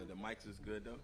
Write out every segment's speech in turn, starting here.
The mics is good though.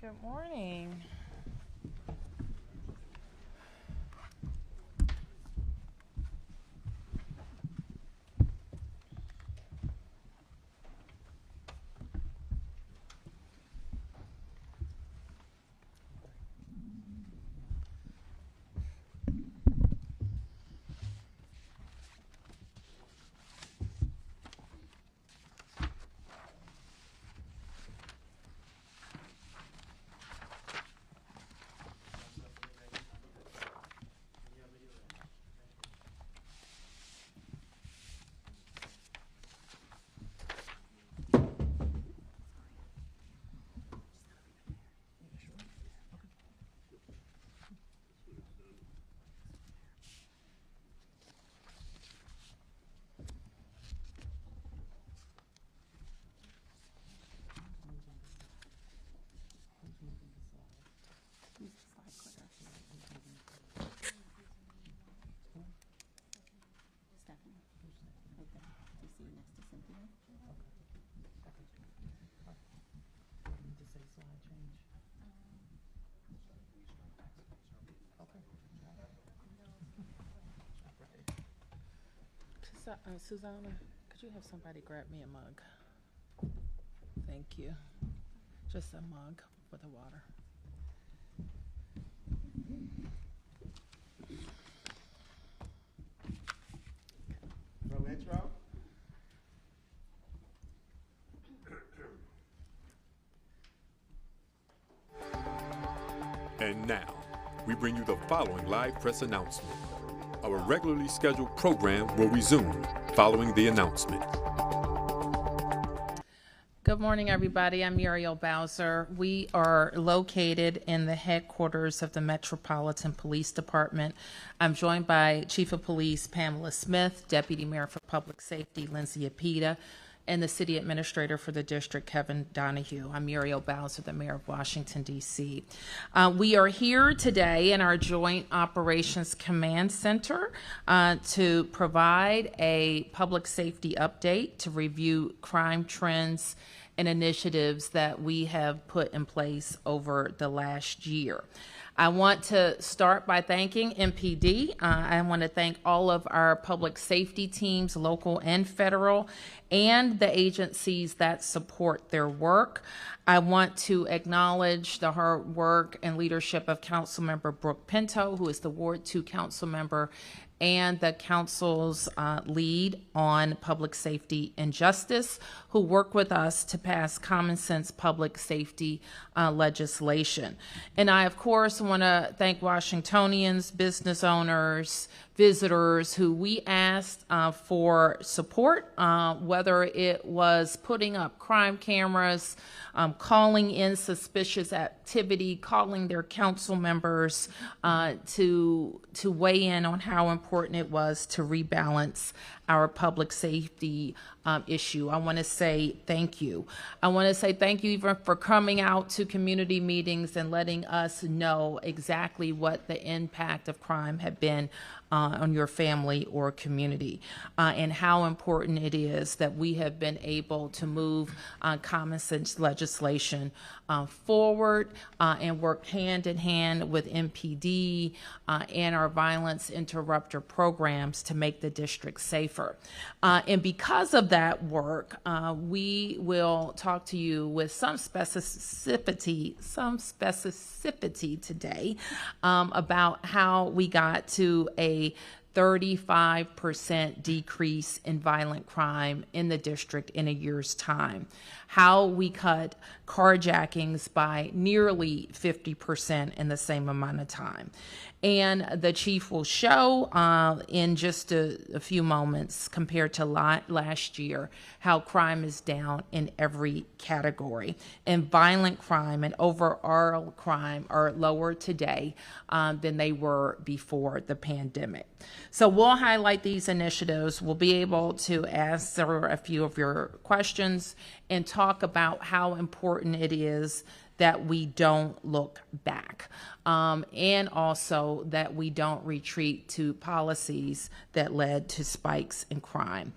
Good morning. Susanna, could you have somebody grab me a mug? Thank you. Just a mug for the water. Intro. And now, we bring you the following live press announcement. Our regularly scheduled program will resume following the announcement. Good morning, everybody. I'm Muriel Bowser. We are located in the headquarters of the Metropolitan Police Department. I'm joined by Chief of Police Pamela Smith, Deputy Mayor for Public Safety Lindsay Apida, and the City Administrator for the District, Kevin Donahue. I'm Muriel Bowser, the Mayor of Washington, D.C. We are here today in our Joint Operations Command Center to provide a public safety update, to review crime trends and initiatives that we have put in place over the last year. I want to start by thanking MPD. I want to thank all of our public safety teams, local and federal, and the agencies that support their work. I want to acknowledge the hard work and leadership of Councilmember Brooke Pinto, who is the Ward 2 council member and the council's lead on public safety and justice, who work with us to pass common sense public safety legislation. And I, of course, want to thank Washingtonians, business owners, visitors who we asked for support, whether it was putting up crime cameras, calling in suspicious activity, calling their council members to weigh in on how important it was to rebalance our public safety issue. I want to say thank you. I want to say thank you even for coming out to community meetings and letting us know exactly what the impact of crime had been on your family or community, and how important it is that we have been able to move common sense legislation forward and work hand in hand with MPD and our violence interrupter programs to make the district safer. And because of that work, we will talk to you with some specificity today about how we got to a 35% decrease in violent crime in the district in a year's time, how we cut carjackings by nearly 50% in the same amount of time. And the chief will show in just a few moments, compared to last year, how crime is down in every category. And violent crime and overall crime are lower today than they were before the pandemic. So we'll highlight these initiatives. We'll be able to answer a few of your questions and talk about how important it is that we don't look back, and also that we don't retreat to policies that led to spikes in crime.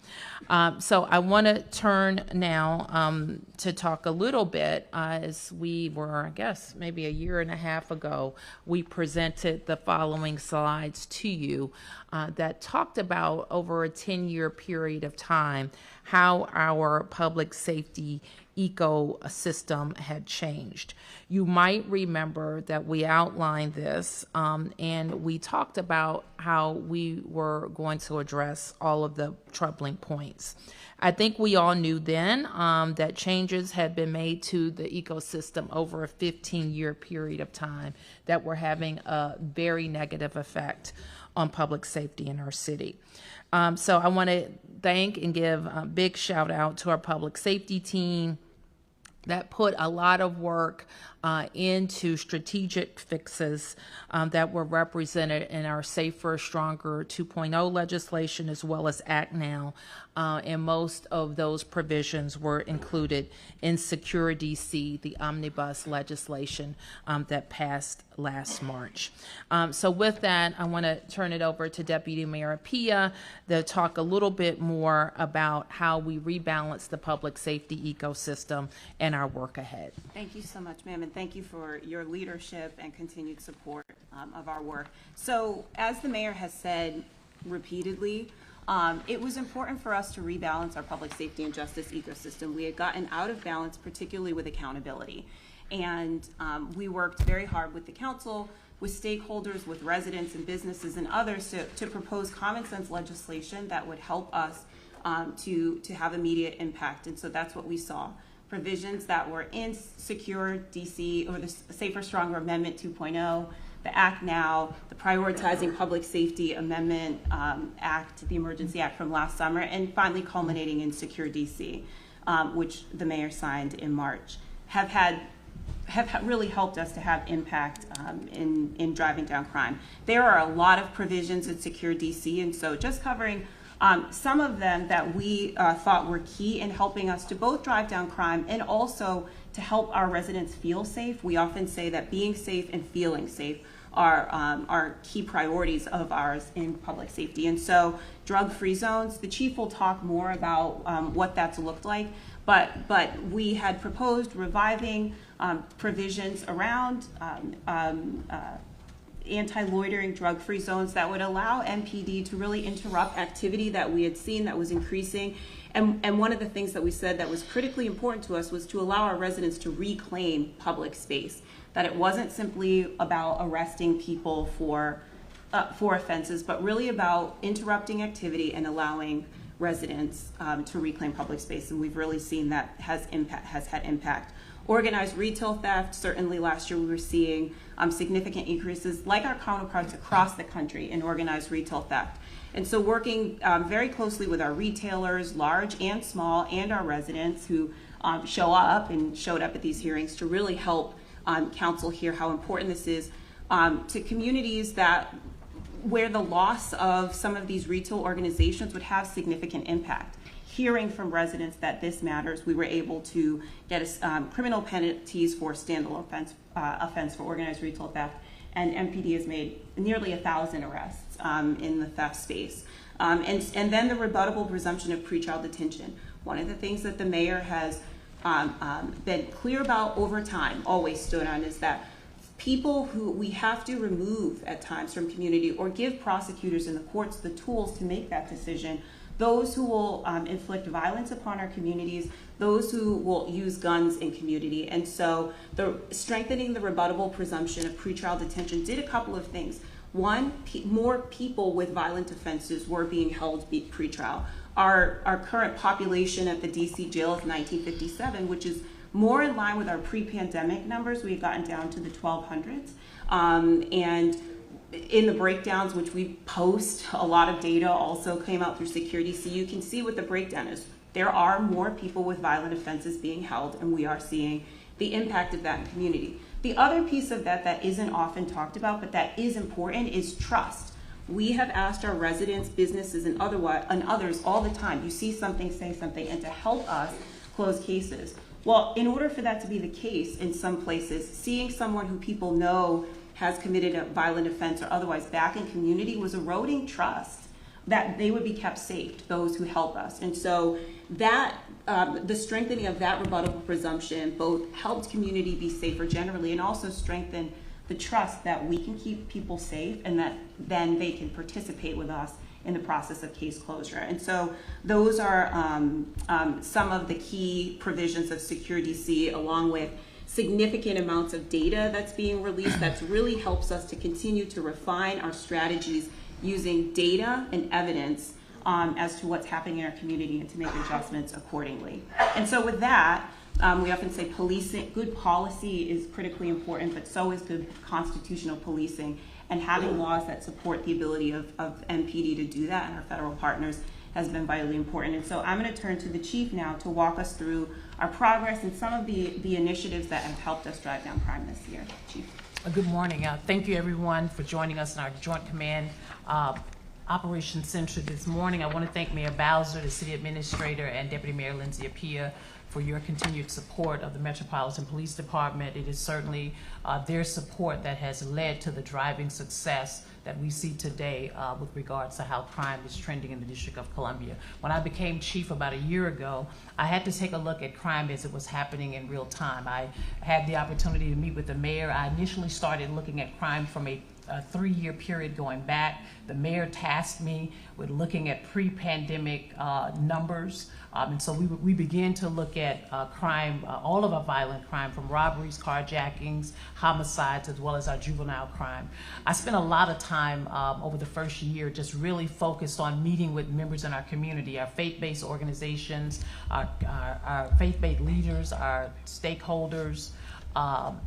So I want to turn now to talk a little bit, as we were, I guess, maybe a year and a half ago, we presented the following slides to you that talked about, over a 10-year period of time, how our public safety ecosystem had changed. You might remember that we outlined this and we talked about how we were going to address all of the troubling points. I think we all knew then that changes had been made to the ecosystem over a 15-year period of time that were having a very negative effect on public safety in our city. So I want to thank and give a big shout out to our public safety team that put a lot of work into strategic fixes that were represented in our Safer, Stronger 2.0 legislation, as well as Act Now. And most of those provisions were included in Secure DC, the omnibus legislation that passed last March. So with that, I want to turn it over to Deputy Mayor Pia to talk a little bit more about how we rebalance the public safety ecosystem and our work ahead. Thank you so much, ma'am, and thank you for your leadership and continued support of our work. So as the mayor has said repeatedly, it was important for us to rebalance our public safety and justice ecosystem. We had gotten out of balance, particularly with accountability. And we worked very hard with the council, with stakeholders, with residents and businesses and others to propose common sense legislation that would help us to have immediate impact. And so that's what we saw. Provisions that were in Secure DC, or the Safer, Stronger Amendment 2.0, the Act Now, the Prioritizing Public Safety Amendment Act, the Emergency Act from last summer, and finally culminating in Secure DC, which the mayor signed in March, have really helped us to have impact in driving down crime. There are a lot of provisions in Secure DC, and so just covering some of them that we thought were key in helping us to both drive down crime and also to help our residents feel safe. We often say that being safe and feeling safe are key priorities of ours in public safety. And so drug-free zones, the chief will talk more about what that's looked like, but we had proposed reviving provisions around anti-loitering drug-free zones that would allow MPD to really interrupt activity that we had seen that was increasing. And one of the things that we said that was critically important to us was to allow our residents to reclaim public space, that it wasn't simply about arresting people for offenses, but really about interrupting activity and allowing residents to reclaim public space. And we've really seen that has had impact. Organized retail theft, certainly last year we were seeing significant increases, like our counterparts across the country, in organized retail theft. And so working very closely with our retailers, large and small, and our residents who show up and showed up at these hearings to really help council hear how important this is to communities where the loss of some of these retail organizations would have significant impact. hearing from residents that this matters, we were able to get criminal penalties for standalone offense for organized retail theft, and MPD has made nearly 1,000 arrests in the theft space. And then the rebuttable presumption of pretrial detention. One of the things that the mayor has been clear about over time, always stood on, is that people who we have to remove at times from community or give prosecutors and the courts the tools to make that decision, those who will inflict violence upon our communities, those who will use guns in community. And so strengthening the rebuttable presumption of pretrial detention did a couple of things. One, more people with violent offenses were being held pretrial. Our current population at the DC jail is 1957, which is more in line with our pre-pandemic numbers. We've gotten down to the 1200s. And in the breakdowns, which we post, a lot of data also came out through security. So you can see what the breakdown is. There are more people with violent offenses being held, and we are seeing the impact of that in the community. The other piece of that isn't often talked about, but that is important, is trust. We have asked our residents, businesses, and others all the time, you see something, say something, and to help us close cases. Well, in order for that to be the case in some places, seeing someone who people know has committed a violent offense or otherwise back in community was eroding trust that they would be kept safe, those who help us. And so that the strengthening of that rebuttable presumption both helped community be safer generally and also strengthened the trust that we can keep people safe and that then they can participate with us in the process of case closure. And so those are some of the key provisions of Secure DC, along with significant amounts of data that's being released that really helps us to continue to refine our strategies using data and evidence as to what's happening in our community and to make adjustments accordingly. And so with that, we often say policing, good policy is critically important, but so is good constitutional policing, and having laws that support the ability of MPD to do that and our federal partners has been vitally important. And so I'm going to turn to the chief now to walk us through our progress and some of the initiatives that have helped us drive down crime this year. Chief. Good morning. Thank you everyone for joining us in our Joint Command Operations Center this morning. I want to thank Mayor Bowser, the City Administrator, and Deputy Mayor Lindsay Appiah for your continued support of the Metropolitan Police Department. It is certainly their support that has led to the driving success that we see today with regards to how crime is trending in the District of Columbia. When I became chief about a year ago, I had to take a look at crime as it was happening in real time. I had the opportunity to meet with the mayor. I initially started looking at crime from a 3-year period going back. The mayor tasked me with looking at pre-pandemic numbers. And so we began to look at crime, all of our violent crime, from robberies, carjackings, homicides, as well as our juvenile crime. I spent a lot of time over the first year just really focused on meeting with members in our community, our faith-based organizations, our faith-based leaders, our stakeholders,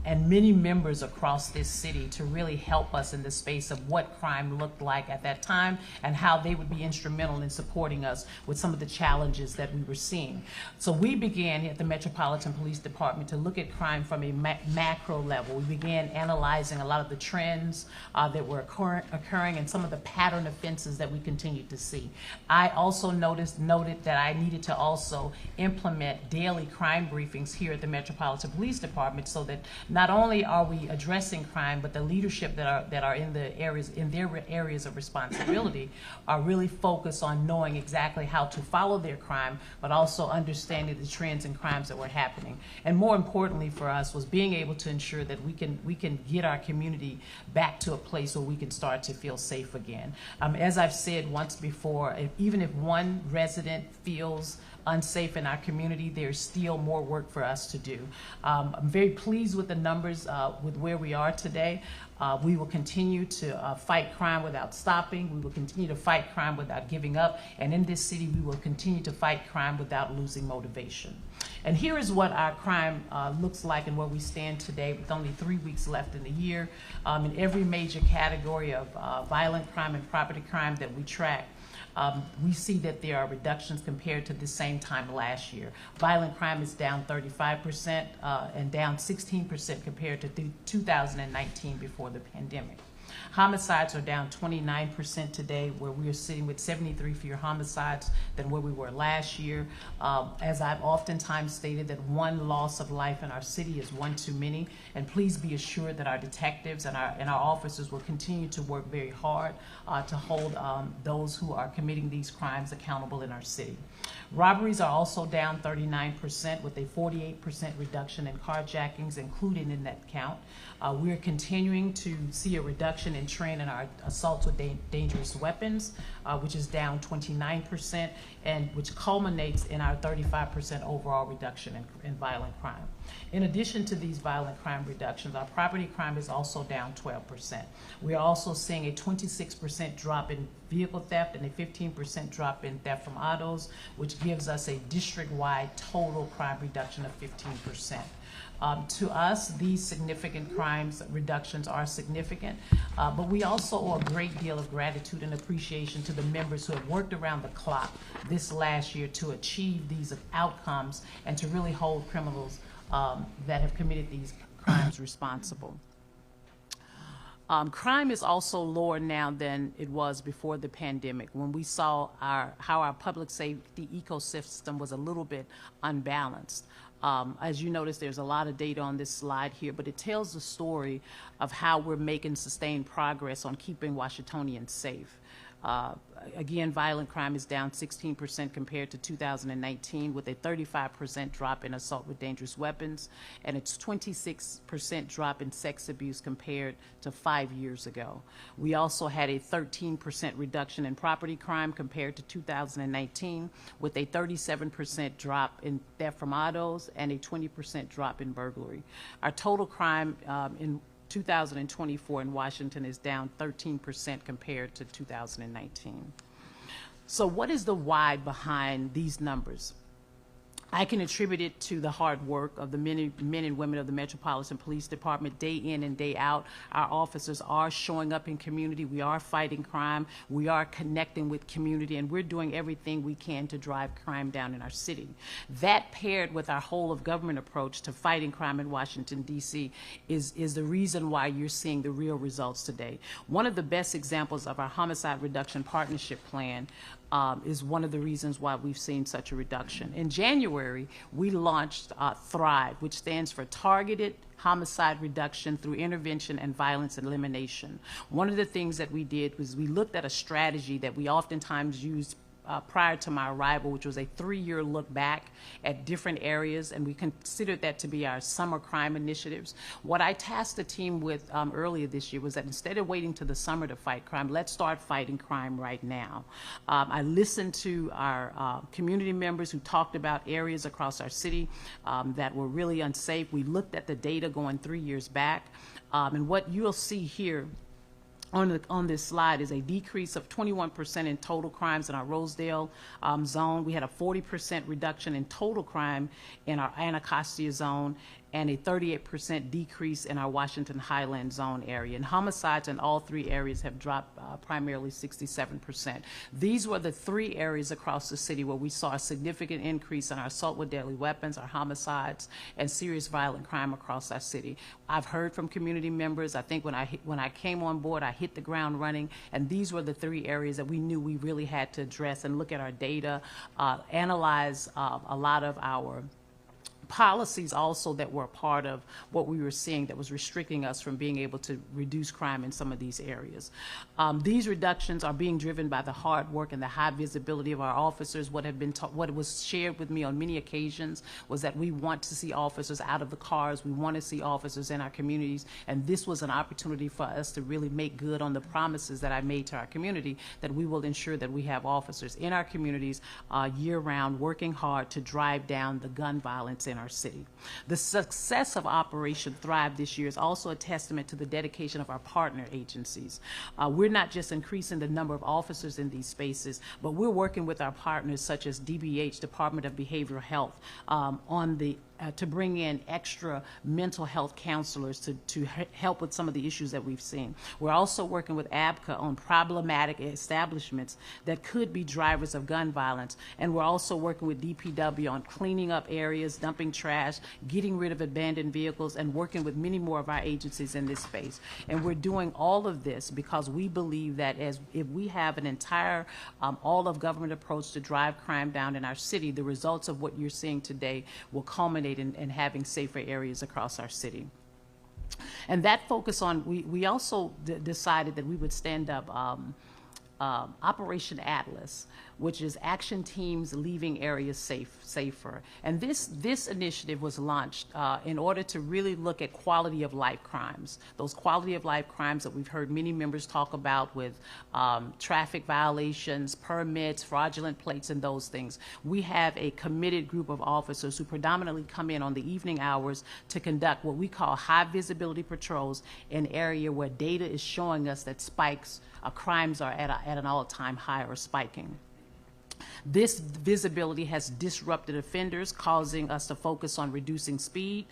and many members across this city to really help us in the space of what crime looked like at that time and how they would be instrumental in supporting us with some of the challenges that we were seeing. So we began at the Metropolitan Police Department to look at crime from a macro level. We began analyzing a lot of the trends that were occurring and some of the pattern offenses that we continued to see. I also noted that I needed to also implement daily crime briefings here at the Metropolitan Police Department, so that not only are we addressing crime, but the leadership that are in their areas of responsibility are really focused on knowing exactly how to follow their crime, but also understanding the trends and crimes that were happening. And more importantly for us was being able to ensure that we can get our community back to a place where we can start to feel safe again. As I've said once before, even if one resident feels unsafe in our community, there's still more work for us to do. I'm very pleased with the numbers with where we are today. We will continue to fight crime without stopping. We will continue to fight crime without giving up. And in this city, we will continue to fight crime without losing motivation. And here is what our crime looks like and where we stand today with only 3 weeks left in the year. In every major category of violent crime and property crime that we track, we see that there are reductions compared to the same time last year. Violent crime is down 35% and down 16% compared to 2019 before the pandemic. Homicides are down 29% today, where we are sitting with 73 fewer homicides than where we were last year. As I've oftentimes stated, that one loss of life in our city is one too many, and please be assured that our detectives and our officers will continue to work very hard to hold those who are committing these crimes accountable in our city. Robberies are also down 39%, with a 48% reduction in carjackings included in that count. We're continuing to see a reduction in trend in our assaults with dangerous weapons, which is down 29%, and which culminates in our 35% overall reduction in violent crime. In addition to these violent crime reductions, our property crime is also down 12%. We are also seeing a 26% drop in vehicle theft and a 15% drop in theft from autos, which gives us a district-wide total crime reduction of 15%. To us, these significant crimes reductions are significant, but we also owe a great deal of gratitude and appreciation to the members who have worked around the clock this last year to achieve these outcomes and to really hold criminals that have committed these crimes responsible. Crime is also lower now than it was before the pandemic, when we saw how our public safety ecosystem was a little bit unbalanced. As you notice, there's a lot of data on this slide here, but it tells the story of how we're making sustained progress on keeping Washingtonians safe. Again, violent crime is down 16% compared to 2019, with a 35% drop in assault with dangerous weapons, and it's 26% drop in sex abuse compared to 5 years ago. We also had a 13% reduction in property crime compared to 2019, with a 37% drop in theft from autos and a 20% drop in burglary. Our total crime in 2024 in Washington is down 13% compared to 2019. So what is the why behind these numbers? I can attribute it to the hard work of the men and women of the Metropolitan Police Department. Day in and day out, our officers are showing up in community. We are fighting crime. We are connecting with community, and we're doing everything we can to drive crime down in our city. That, paired with our whole of government approach to fighting crime in Washington, D.C., is the reason why you're seeing the real results today. One of the best examples of our Homicide Reduction Partnership Plan is one of the reasons why we've seen such a reduction. In January, we launched THRIVE, which stands for Targeted Homicide Reduction Through Intervention and Violence Elimination. One of the things that we did was we looked at a strategy that we oftentimes use prior to my arrival, which was a 3-year look back at different areas, and we considered that to be our summer crime initiatives. What I tasked the team with earlier this year was that instead of waiting to the summer to fight crime, let's start fighting crime right now. I listened to our community members who talked about areas across our city that were really unsafe. We looked at the data going 3 years back, and what you'll see here on this slide is a decrease of 21% in total crimes in our Rosedale zone. We had a 40% reduction in total crime in our Anacostia zone, and a 38% decrease in our Washington Highland zone area. And homicides in all three areas have dropped primarily 67%. These were the three areas across the city where we saw a significant increase in our assault with deadly weapons, our homicides, and serious violent crime across our city. I've heard from community members. I think when I came on board, I hit the ground running, and these were the three areas that we knew we really had to address and look at our data, analyze a lot of our policies also that were a part of what we were seeing that was restricting us from being able to reduce crime in some of these areas. These reductions are being driven by the hard work and the high visibility of our officers. What was shared with me on many occasions was that we want to see officers out of the cars. We want to see officers in our communities, and this was an opportunity for us to really make good on the promises that I made to our community, that we will ensure that we have officers in our communities year-round working hard to drive down the gun violence in our city. The success of Operation Thrive this year is also a testament to the dedication of our partner agencies. We're not just increasing the number of officers in these spaces, but we're working with our partners such as DBH, Department of Behavioral Health, on the to bring in extra mental health counselors to help with some of the issues that we've seen. We're also working with ABCA on problematic establishments that could be drivers of gun violence. And we're also working with DPW on cleaning up areas, dumping trash, getting rid of abandoned vehicles, and working with many more of our agencies in this space. And we're doing all of this because we believe that if we have an entire all-of-government approach to drive crime down in our city, the results of what you're seeing today will culminate in having safer areas across our city. And that focus on, we also decided that we would stand up Operation Atlas, which is action teams leaving areas safer. And this initiative was launched in order to really look at quality of life crimes, those quality of life crimes that we've heard many members talk about with traffic violations, permits, fraudulent plates, and those things. We have a committed group of officers who predominantly come in on the evening hours to conduct what we call high visibility patrols in an area where data is showing us that crimes are at an all-time high or spiking. This visibility has disrupted offenders, causing us to focus on reducing speed,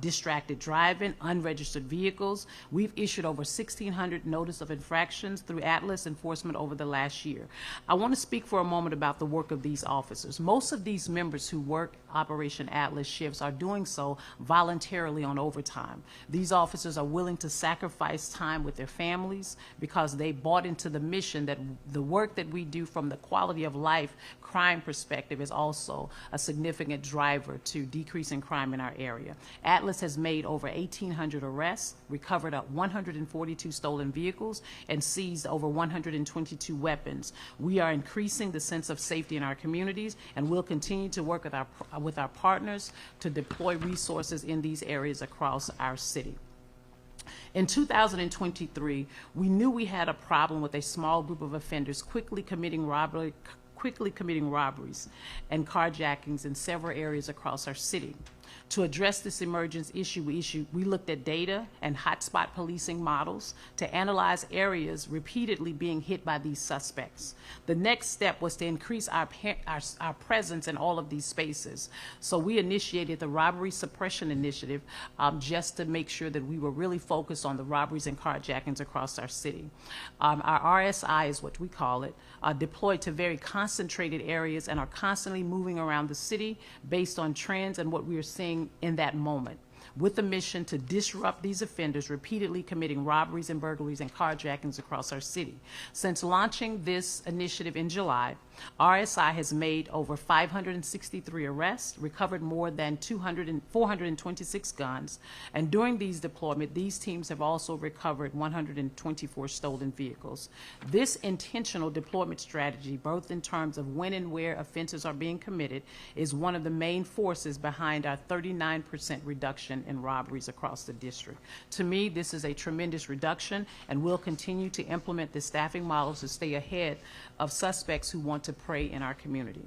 distracted driving, unregistered vehicles. We've issued over 1,600 notice of infractions through Atlas enforcement over the last year. I want to speak for a moment about the work of these officers. Most of these members who work Operation Atlas shifts are doing so voluntarily on overtime. These officers are willing to sacrifice time with their families because they bought into the mission that the work that we do from the quality of life crime perspective is also a significant driver to decreasing crime in our area. Atlas has made over 1,800 arrests, recovered 142 stolen vehicles, and seized over 122 weapons. We are increasing the sense of safety in our communities, and we'll continue to work with our partners to deploy resources in these areas across our city. In 2023, we knew we had a problem with a small group of offenders quickly committing robberies and carjackings in several areas across our city. To address this emergence issue, we looked at data and hotspot policing models to analyze areas repeatedly being hit by these suspects. The next step was to increase our presence in all of these spaces. So we initiated the Robbery Suppression Initiative just to make sure that we were really focused on the robberies and carjackings across our city. Our RSI is what we call it, deployed to very concentrated areas and are constantly moving around the city based on trends and what we are seeing in that moment, with the mission to disrupt these offenders repeatedly committing robberies and burglaries and carjackings across our city. Since launching this initiative in July, RSI has made over 563 arrests, recovered more than 426 guns, and during these deployments, these teams have also recovered 124 stolen vehicles. This intentional deployment strategy, both in terms of when and where offenses are being committed, is one of the main forces behind our 39% reduction in robberies across the district. To me, this is a tremendous reduction, and we'll continue to implement the staffing models to stay ahead of suspects who want to prey in our community.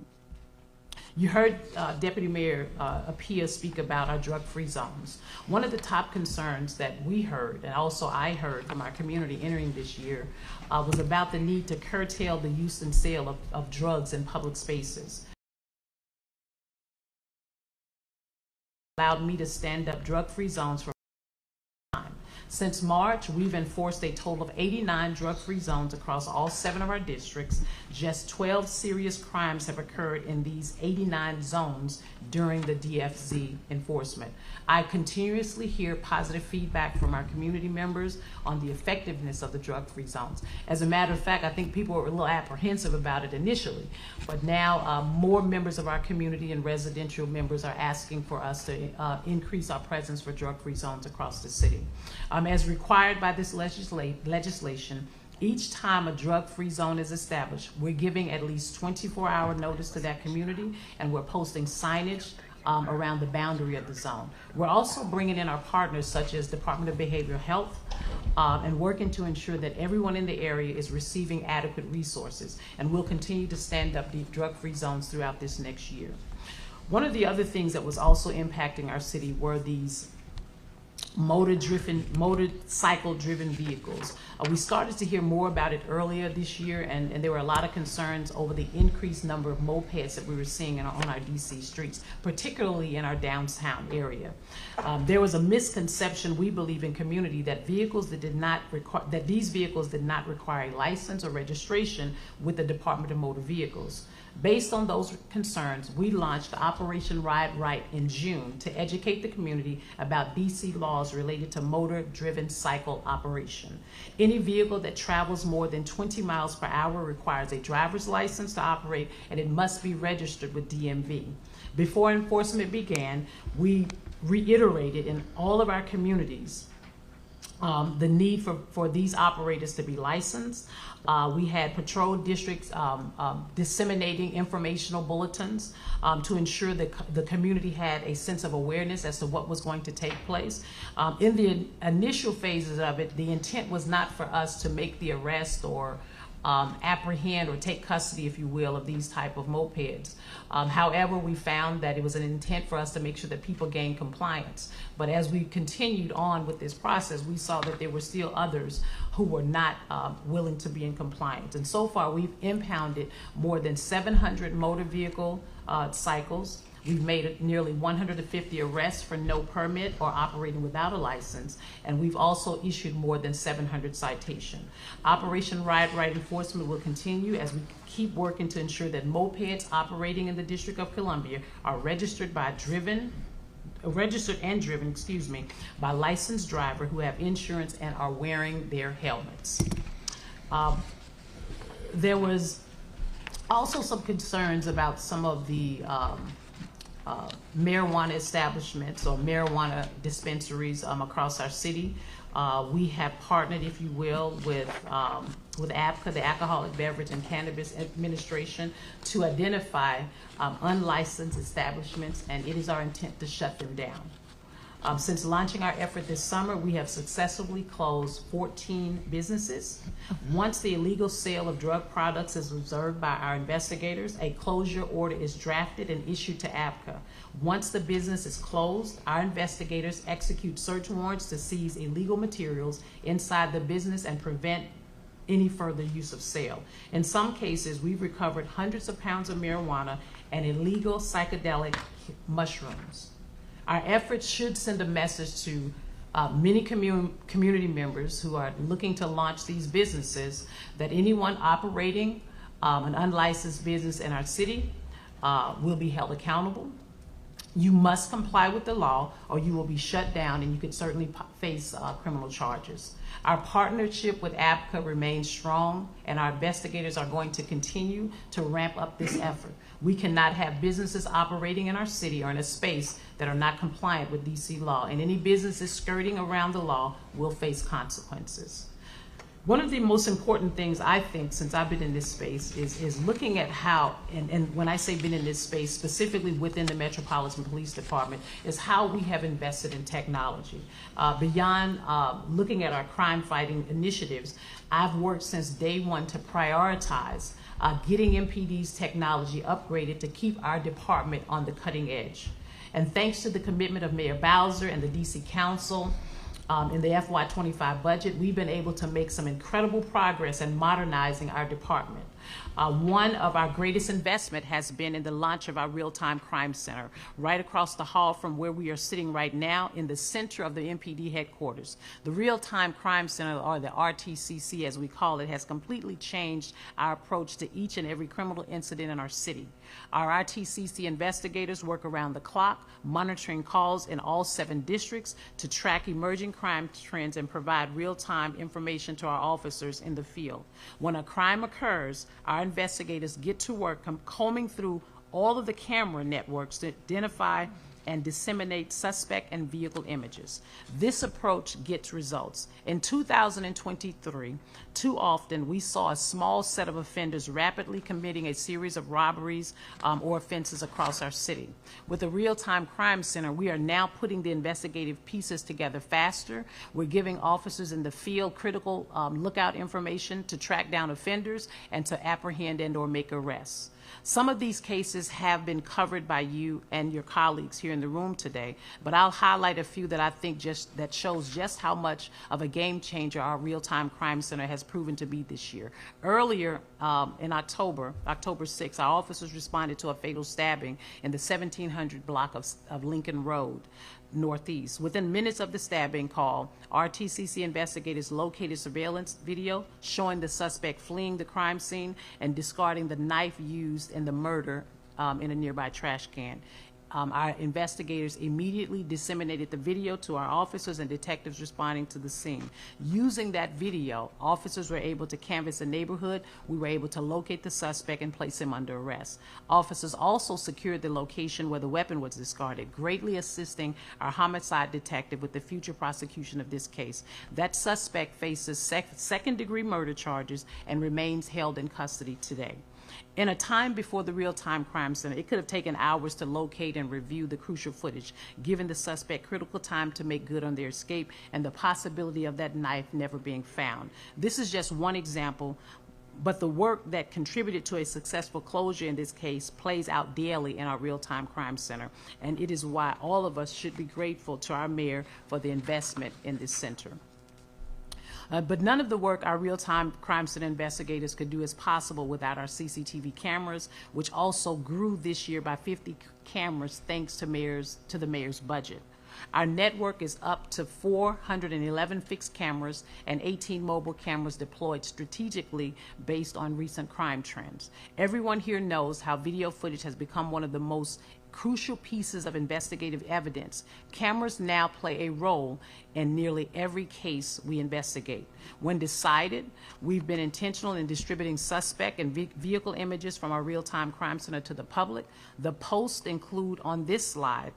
You heard Deputy Mayor Appiah speak about our drug-free zones. One of the top concerns that we heard, and also I heard from our community entering this year, was about the need to curtail the use and sale of drugs in public spaces. Allowed me to stand up drug-free zones for time. Since March, we've enforced a total of 89 drug-free zones across all 7 of our districts. Just 12 serious crimes have occurred in these 89 zones during the DFZ enforcement. I continuously hear positive feedback from our community members on the effectiveness of the drug-free zones. As a matter of fact, I think people were a little apprehensive about it initially, but now more members of our community and residential members are asking for us to increase our presence for drug-free zones across the city. As required by this legislation, each time a drug-free zone is established, we're giving at least 24-hour notice to that community, and we're posting signage around the boundary of the zone. We're also bringing in our partners such as Department of Behavioral Health and working to ensure that everyone in the area is receiving adequate resources, and we'll continue to stand up the drug-free zones throughout this next year. One of the other things that was also impacting our city were these motorcycle-driven vehicles. We started to hear more about it earlier this year, and there were a lot of concerns over the increased number of mopeds that we were seeing on our DC streets, particularly in our downtown area. There was a misconception, we believe, in community that these vehicles did not require a license or registration with the Department of Motor Vehicles. Based on those concerns, we launched Operation Ride Right in June to educate the community about DC laws related to motor-driven cycle operation. Any vehicle that travels more than 20 miles per hour requires a driver's license to operate, and it must be registered with DMV. Before enforcement began, we reiterated in all of our communities the need for these operators to be licensed. We had patrol districts disseminating informational bulletins to ensure that the community had a sense of awareness as to what was going to take place. In the initial phases of it, the intent was not for us to make the arrest or apprehend or take custody, if you will, of these type of mopeds. However, we found that it was an intent for us to make sure that people gained compliance. But as we continued on with this process, we saw that there were still others who were not willing to be in compliance. And so far, we've impounded more than 700 motor vehicle cycles. We've made nearly 150 arrests for no permit or operating without a license, and we've also issued more than 700 citations. Operation Ride Right enforcement will continue as we keep working to ensure that mopeds operating in the District of Columbia are registered and driven by licensed drivers who have insurance and are wearing their helmets. There was also some concerns about some of the marijuana establishments or marijuana dispensaries across our city. We have partnered, if you will, with ABCA, the Alcoholic Beverage and Cannabis Administration, to identify unlicensed establishments, and it is our intent to shut them down. Since launching our effort this summer, we have successfully closed 14 businesses. Once the illegal sale of drug products is observed by our investigators, a closure order is drafted and issued to ABCA. Once the business is closed, our investigators execute search warrants to seize illegal materials inside the business and prevent any further use of sale. In some cases, we've recovered hundreds of pounds of marijuana and illegal psychedelic mushrooms. Our efforts should send a message to many community members who are looking to launch these businesses that anyone operating an unlicensed business in our city will be held accountable. You must comply with the law or you will be shut down, and you could certainly face criminal charges. Our partnership with ABCA remains strong, and our investigators are going to continue to ramp up this effort. We cannot have businesses operating in our city or in a space that are not compliant with DC law, and any businesses skirting around the law will face consequences. One of the most important things, I think, since I've been in this space is looking at how, and when I say been in this space, specifically within the Metropolitan Police Department, is how we have invested in technology. Beyond looking at our crime-fighting initiatives, I've worked since day one to prioritize getting MPD's technology upgraded to keep our department on the cutting edge. And thanks to the commitment of Mayor Bowser and the DC Council, in the FY25 budget, we've been able to make some incredible progress in modernizing our department. One of our greatest investment has been in the launch of our real-time crime center, right across the hall from where we are sitting right now in the center of the MPD headquarters. The real-time crime center, or the RTCC as we call it, has completely changed our approach to each and every criminal incident in our city. Our RTCC investigators work around the clock, monitoring calls in all 7 districts to track emerging crime trends and provide real-time information to our officers in the field. When a crime occurs, our investigators get to work combing through all of the camera networks to identify and disseminate suspect and vehicle images. This approach gets results. In 2023, too often we saw a small set of offenders rapidly committing a series of robberies or offenses across our city. With the real-time crime center, we are now putting the investigative pieces together faster. We're giving officers in the field critical lookout information to track down offenders and to apprehend and or make arrests. Some of these cases have been covered by you and your colleagues here in the room today, but I'll highlight a few that I think that shows just how much of a game changer our real-time crime center has proven to be this year. Earlier in October 6th, our officers responded to a fatal stabbing in the 1700 block of Lincoln Road Northeast. Within minutes of the stabbing call, RTCC investigators located surveillance video showing the suspect fleeing the crime scene and discarding the knife used in the murder in a nearby trash can. Our investigators immediately disseminated the video to our officers and detectives responding to the scene. Using that video, officers were able to canvass the neighborhood. We were able to locate the suspect and place him under arrest. Officers also secured the location where the weapon was discarded, greatly assisting our homicide detective with the future prosecution of this case. That suspect faces second-degree murder charges and remains held in custody today. In a time before the real-time crime center, it could have taken hours to locate and review the crucial footage, giving the suspect critical time to make good on their escape and the possibility of that knife never being found. This is just one example, but the work that contributed to a successful closure in this case plays out daily in our real-time crime center, and it is why all of us should be grateful to our mayor for the investment in this center. But none of the work our real-time crime center investigators could do is possible without our CCTV cameras, which also grew this year by 50 cameras thanks to the mayor's budget. Our network is up to 411 fixed cameras and 18 mobile cameras deployed strategically based on recent crime trends. Everyone here knows how video footage has become one of the most crucial pieces of investigative evidence. Cameras now play a role in nearly every case we investigate. When decided, we've been intentional in distributing suspect and vehicle images from our real-time crime center to the public. The posts include on this slide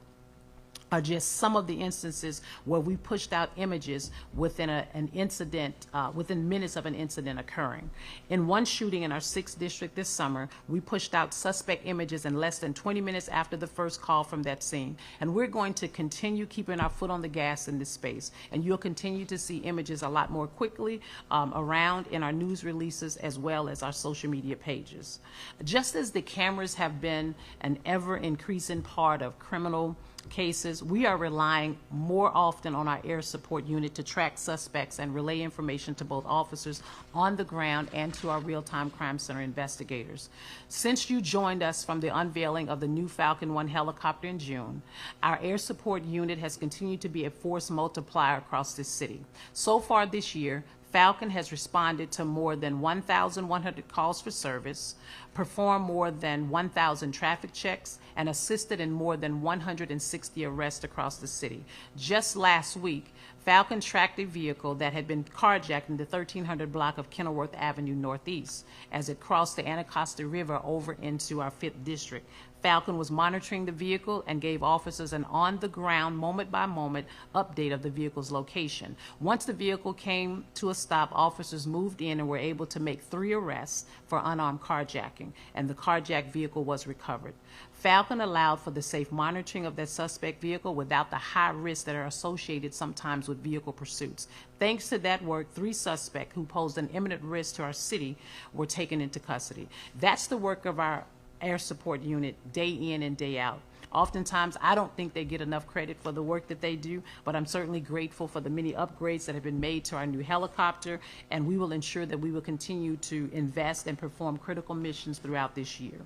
are just some of the instances where we pushed out images within an incident, within minutes of an incident occurring. In one shooting in our 6th district this summer, we pushed out suspect images in less than 20 minutes after the first call from that scene. And we're going to continue keeping our foot on the gas in this space. And you'll continue to see images a lot more quickly around in our news releases as well as our social media pages. Just as the cameras have been an ever-increasing part of criminal cases, we are relying more often on our air support unit to track suspects and relay information to both officers on the ground and to our real-time crime center investigators. Since you joined us from the unveiling of the new Falcon 1 helicopter in June, our air support unit has continued to be a force multiplier across this city. So far this year, Falcon has responded to more than 1,100 calls for service, performed more than 1,000 traffic checks, and assisted in more than 160 arrests across the city. Just last week, Falcon tracked a vehicle that had been carjacked in the 1300 block of Kenilworth Avenue Northeast as it crossed the Anacostia River over into our 5th district. Falcon was monitoring the vehicle and gave officers an on-the-ground, moment-by-moment update of the vehicle's location. Once the vehicle came to a stop, officers moved in and were able to make 3 arrests for unarmed carjacking, and the carjacked vehicle was recovered. Falcon allowed for the safe monitoring of that suspect vehicle without the high risks that are associated sometimes with vehicle pursuits. Thanks to that work, 3 suspects who posed an imminent risk to our city were taken into custody. That's the work of our air support unit day in and day out. Oftentimes, I don't think they get enough credit for the work that they do, but I'm certainly grateful for the many upgrades that have been made to our new helicopter, and we will ensure that we will continue to invest and perform critical missions throughout this year.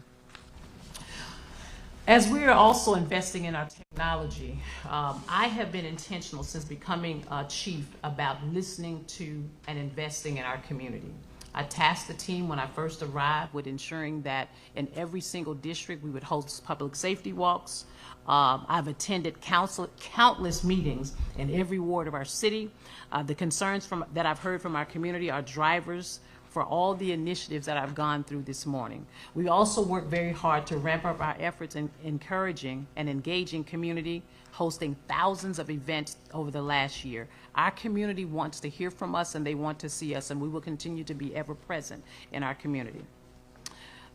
As we are also investing in our technology, I have been intentional since becoming chief about listening to and investing in our community. I tasked the team when I first arrived with ensuring that in every single district we would host public safety walks. I've attended countless meetings in every ward of our city. The concerns that I've heard from our community are drivers for all the initiatives that I've gone through this morning. We also work very hard to ramp up our efforts in encouraging and engaging community, hosting thousands of events over the last year. Our community wants to hear from us and they want to see us, and we will continue to be ever present in our community.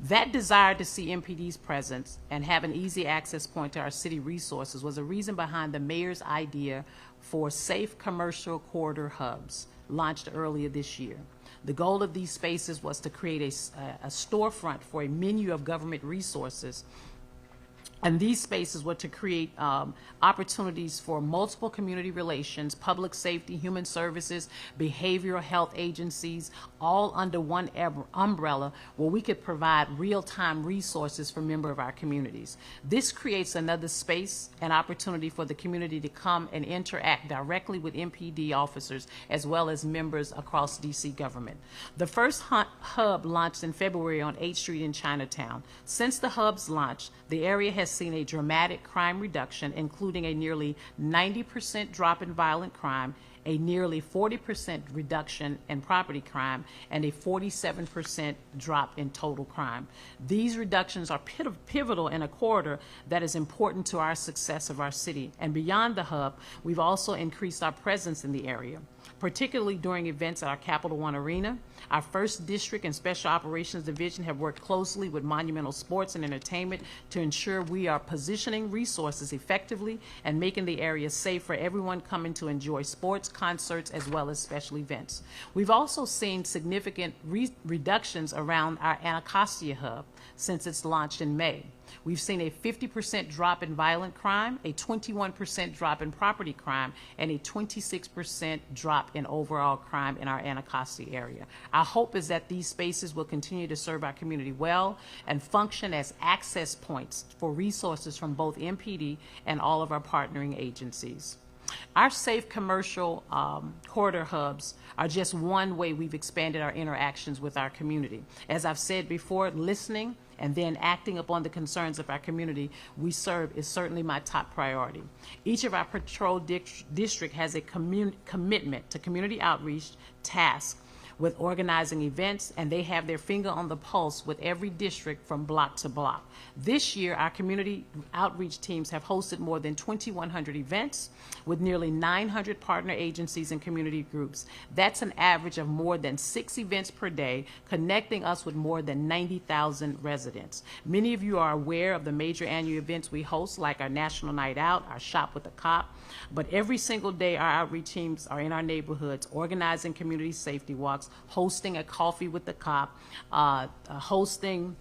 That desire to see MPD's presence and have an easy access point to our city resources was a reason behind the mayor's idea for safe commercial corridor hubs launched earlier this year. The goal of these spaces was to create a storefront for a menu of government resources. And these spaces were to create opportunities for multiple community relations, public safety, human services, behavioral health agencies, all under one umbrella where we could provide real-time resources for members of our communities. This creates another space and opportunity for the community to come and interact directly with MPD officers as well as members across DC government. The first hub launched in February on 8th Street in Chinatown. Since the hub's launch, the area has seen a dramatic crime reduction, including a nearly 90% drop in violent crime, a nearly 40% reduction in property crime, and a 47% drop in total crime. These reductions are pivotal in a corridor that is important to our success of our city. And beyond the hub, we've also increased our presence in the area, particularly during events at our Capital One Arena. Our First District and Special Operations Division have worked closely with Monumental Sports and Entertainment to ensure we are positioning resources effectively and making the area safe for everyone coming to enjoy sports, concerts, as well as special events. We've also seen significant reductions around our Anacostia hub since its launch in May. We've seen a 50% drop in violent crime, a 21% drop in property crime, and a 26% drop in overall crime in our Anacostia area. Our hope is that these spaces will continue to serve our community well and function as access points for resources from both MPD and all of our partnering agencies. Our safe commercial corridor hubs are just one way we've expanded our interactions with our community. As I've said before, listening and then acting upon the concerns of our community we serve is certainly my top priority. Each of our patrol district has a commitment to community outreach tasks with organizing events, and they have their finger on the pulse with every district from block to block. This year, our community outreach teams have hosted more than 2,100 events with nearly 900 partner agencies and community groups. That's an average of more than 6 events per day, connecting us with more than 90,000 residents. Many of you are aware of the major annual events we host, like our National Night Out, our Shop with a Cop, but every single day our outreach teams are in our neighborhoods organizing community safety walks, hosting a coffee with the cop, hosting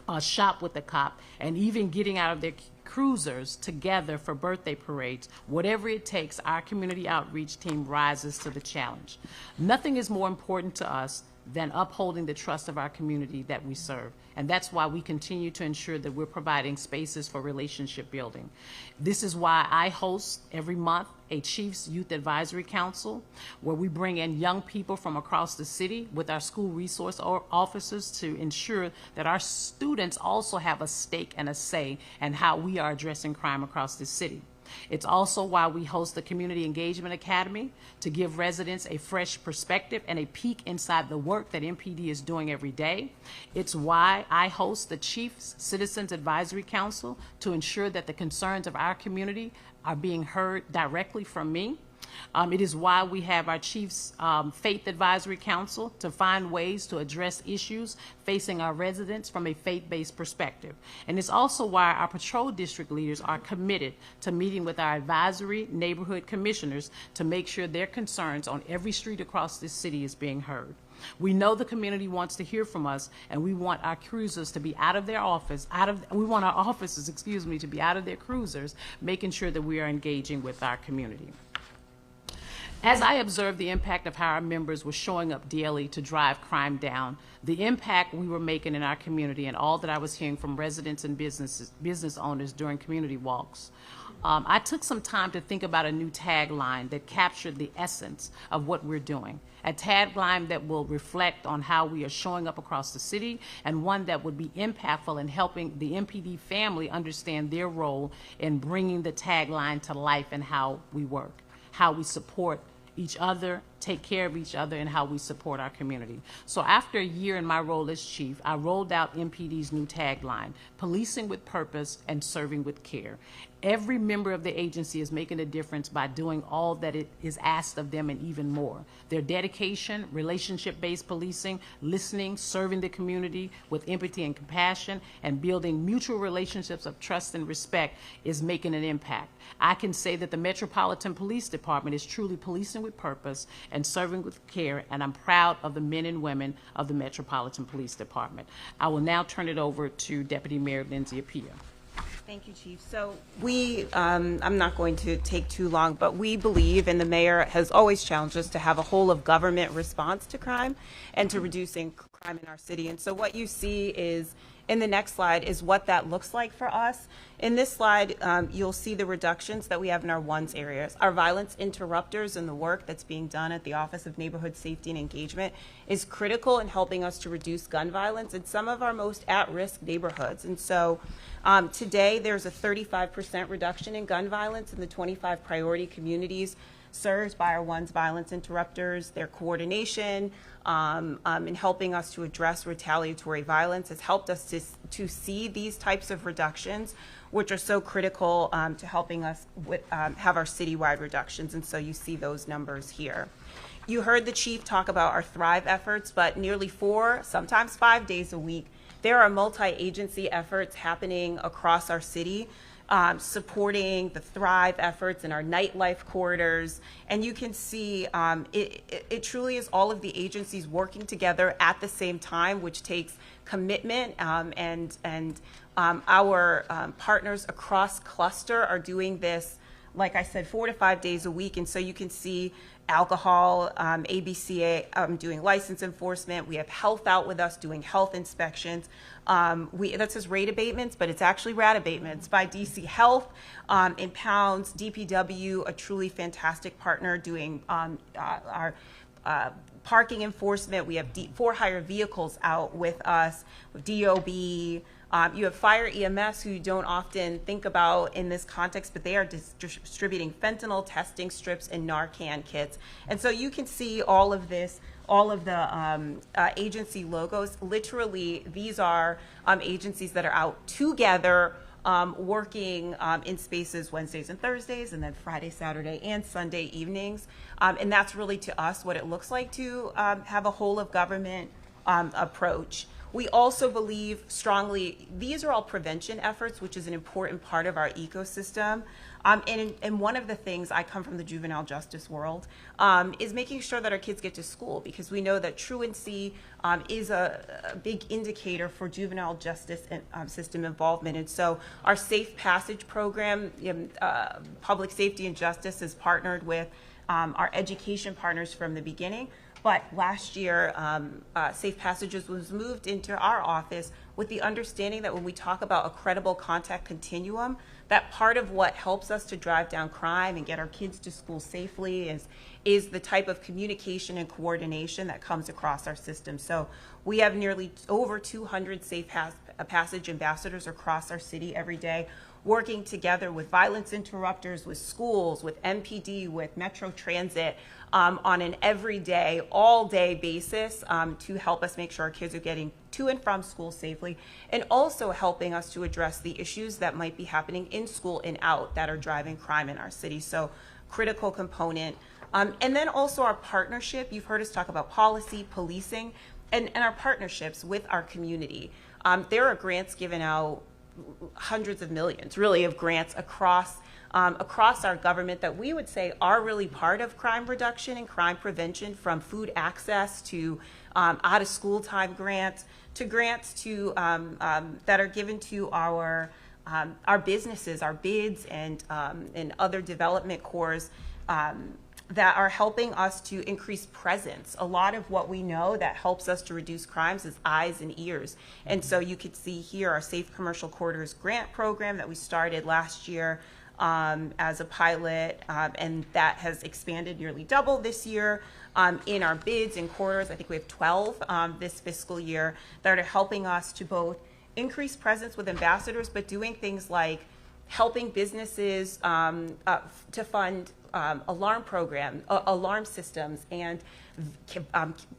a shop with the cop, and even getting out of their cruisers together for birthday parades. Whatever it takes, our community outreach team rises to the challenge. Nothing is more important to us than upholding the trust of our community that we serve. And that's why we continue to ensure that we're providing spaces for relationship building. This is why I host every month a Chiefs Youth Advisory Council, where we bring in young people from across the city with our school resource officers to ensure that our students also have a stake and a say in how we are addressing crime across the city. It's also why we host the Community Engagement Academy to give residents a fresh perspective and a peek inside the work that MPD is doing every day. It's why I host the Chiefs Citizens Advisory Council to ensure that the concerns of our community are being heard directly from me. It is why we have our Chiefs Faith Advisory Council to find ways to address issues facing our residents from a faith-based perspective. And it's also why our patrol district leaders are committed to meeting with our advisory neighborhood commissioners to make sure their concerns on every street across this city is being heard. We know the community wants to hear from us, and we want our cruisers to be out of their office, we want our officers, to be out of their cruisers, making sure that we are engaging with our community. As I observed the impact of how our members were showing up daily to drive crime down, the impact we were making in our community, and all that I was hearing from residents and business owners during community walks, I took some time to think about a new tagline that captured the essence of what we're doing. A tagline that will reflect on how we are showing up across the city, and one that would be impactful in helping the MPD family understand their role in bringing the tagline to life and how we work, how we support each other, take care of each other, and how we support our community. So after a year in my role as chief, I rolled out MPD's new tagline, policing with purpose and serving with care. Every member of the agency is making a difference by doing all that it is asked of them and even more. Their dedication, relationship-based policing, listening, serving the community with empathy and compassion, and building mutual relationships of trust and respect is making an impact. I can say that the Metropolitan Police Department is truly policing with purpose and serving with care, and I'm proud of the men and women of the Metropolitan Police Department. I will now turn it over to Deputy Mayor Lindsay Appiah. Thank you, Chief. So I'm not going to take too long, but we believe, and the mayor has always challenged us to have a whole of government response to crime and to reducing crime in our city. And so what you see is, in the next slide, is what that looks like for us. In this slide, you'll see the reductions that we have in our ones areas. Our violence interrupters and the work that's being done at the Office of Neighborhood Safety and Engagement is critical in helping us to reduce gun violence in some of our most at-risk neighborhoods. And so today, there's a 35% reduction in gun violence in the 25 priority communities served by our ones violence interrupters. Their coordination in helping us to address retaliatory violence has helped us to see these types of reductions, which are so critical to helping us have our citywide reductions. And so you see those numbers here. You heard the chief talk about our Thrive efforts, but nearly 4, sometimes 5 days a week, there are multi-agency efforts happening across our city, supporting the Thrive efforts in our nightlife corridors. And you can see it truly is all of the agencies working together at the same time, which takes commitment, and our partners across cluster are doing this, like I said, 4 to 5 days a week. And so you can see alcohol, ABCA doing license enforcement. We have health out with us doing health inspections. That says rate abatements, but it's actually rat abatements by DC Health, in Pounds, DPW, a truly fantastic partner doing our parking enforcement. We have 4 hire vehicles out with us, with DOB. You have Fire EMS, who you don't often think about in this context, but they are distributing fentanyl testing strips and Narcan kits. And so you can see all of this, all of the agency logos. Literally, these are agencies that are out together, working in spaces Wednesdays and Thursdays, and then Friday, Saturday, and Sunday evenings. And that's really, to us, what it looks like to have a whole of government approach. We also believe strongly, these are all prevention efforts, which is an important part of our ecosystem. And one of the things, I come from the juvenile justice world, is making sure that our kids get to school, because we know that truancy is a big indicator for juvenile justice and system involvement. And so our Safe Passage program, Public Safety and Justice, has partnered with our education partners from the beginning. But last year, Safe Passages was moved into our office with the understanding that when we talk about a credible contact continuum, that part of what helps us to drive down crime and get our kids to school safely is the type of communication and coordination that comes across our system. So we have nearly over 200 Safe Passage ambassadors across our city every day, working together with violence interrupters, with schools, with MPD, with Metro Transit, on an everyday, all-day basis to help us make sure our kids are getting to and from school safely, and also helping us to address the issues that might be happening in school and out that are driving crime in our city. So critical component. And then also our partnership. You've heard us talk about policy, policing, and our partnerships with our community. There are grants given out, hundreds of millions, really, of grants across our government that we would say are really part of crime reduction and crime prevention, from food access to out of school time grants to grants to that are given to our businesses, our bids, and other development cores that are helping us to increase presence. A lot of what we know that helps us to reduce crimes is eyes and ears. And so you could see here our Safe Commercial Corridors grant program that we started last year as a pilot, and that has expanded, nearly double this year. In our bids and corridors, I think we have 12 this fiscal year that are helping us to both increase presence with ambassadors, but doing things like helping businesses to fund alarm systems and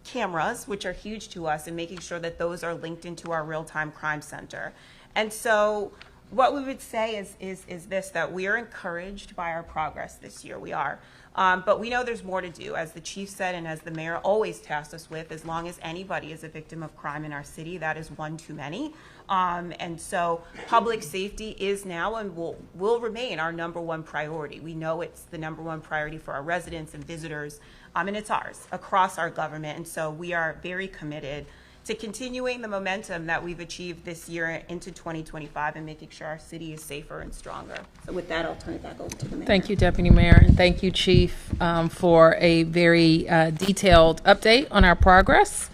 cameras, which are huge to us, and making sure that those are linked into our real-time crime center. And so What we would say is this, that we are encouraged by our progress this year. We are. But we know there's more to do. As the chief said, and as the mayor always tasked us with, as long as anybody is a victim of crime in our city, that is one too many. And so public safety is now and will remain our #1 priority. We know it's the #1 priority for our residents and visitors, and it's ours across our government. And so we are very committed to continuing the momentum that we've achieved this year into 2025 and making sure our city is safer and stronger. So with that, I'll turn it back over to the mayor. Thank you, Deputy Mayor, and thank you, Chief, for a very detailed update on our progress.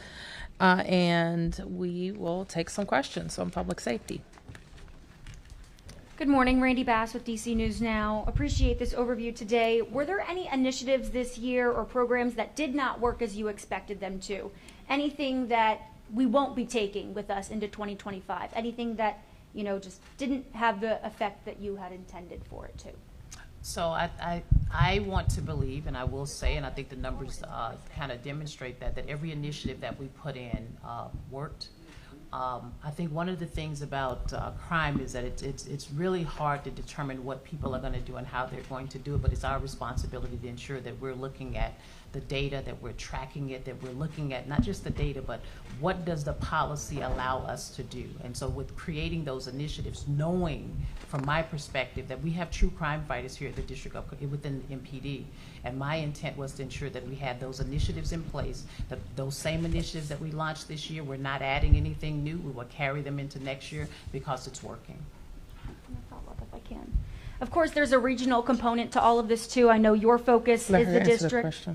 And we will take some questions on public safety. Good morning, Randy Bass with DC News Now. Appreciate this overview today. Were there any initiatives this year or programs that did not work as you expected them to? Anything that we won't be taking with us into 2025? Anything that, just didn't have the effect that you had intended for it to? So I want to believe, and I will say, and I think the numbers kind of demonstrate that every initiative that we put in worked. I think one of the things about crime is that it's really hard to determine what people are going to do and how they're going to do it, but it's our responsibility to ensure that we're looking at the data, that we're tracking it, that we're looking at not just the data, but what does the policy allow us to do? And so with creating those initiatives, knowing from my perspective that we have true crime fighters here at the district within the MPD, and my intent was to ensure that we had those initiatives in place, that those same initiatives that we launched this year, we're not adding anything new, we will carry them into next year because it's working. No follow-up if I can. Of course, there's a regional component to all of this too. I know your focus is the district.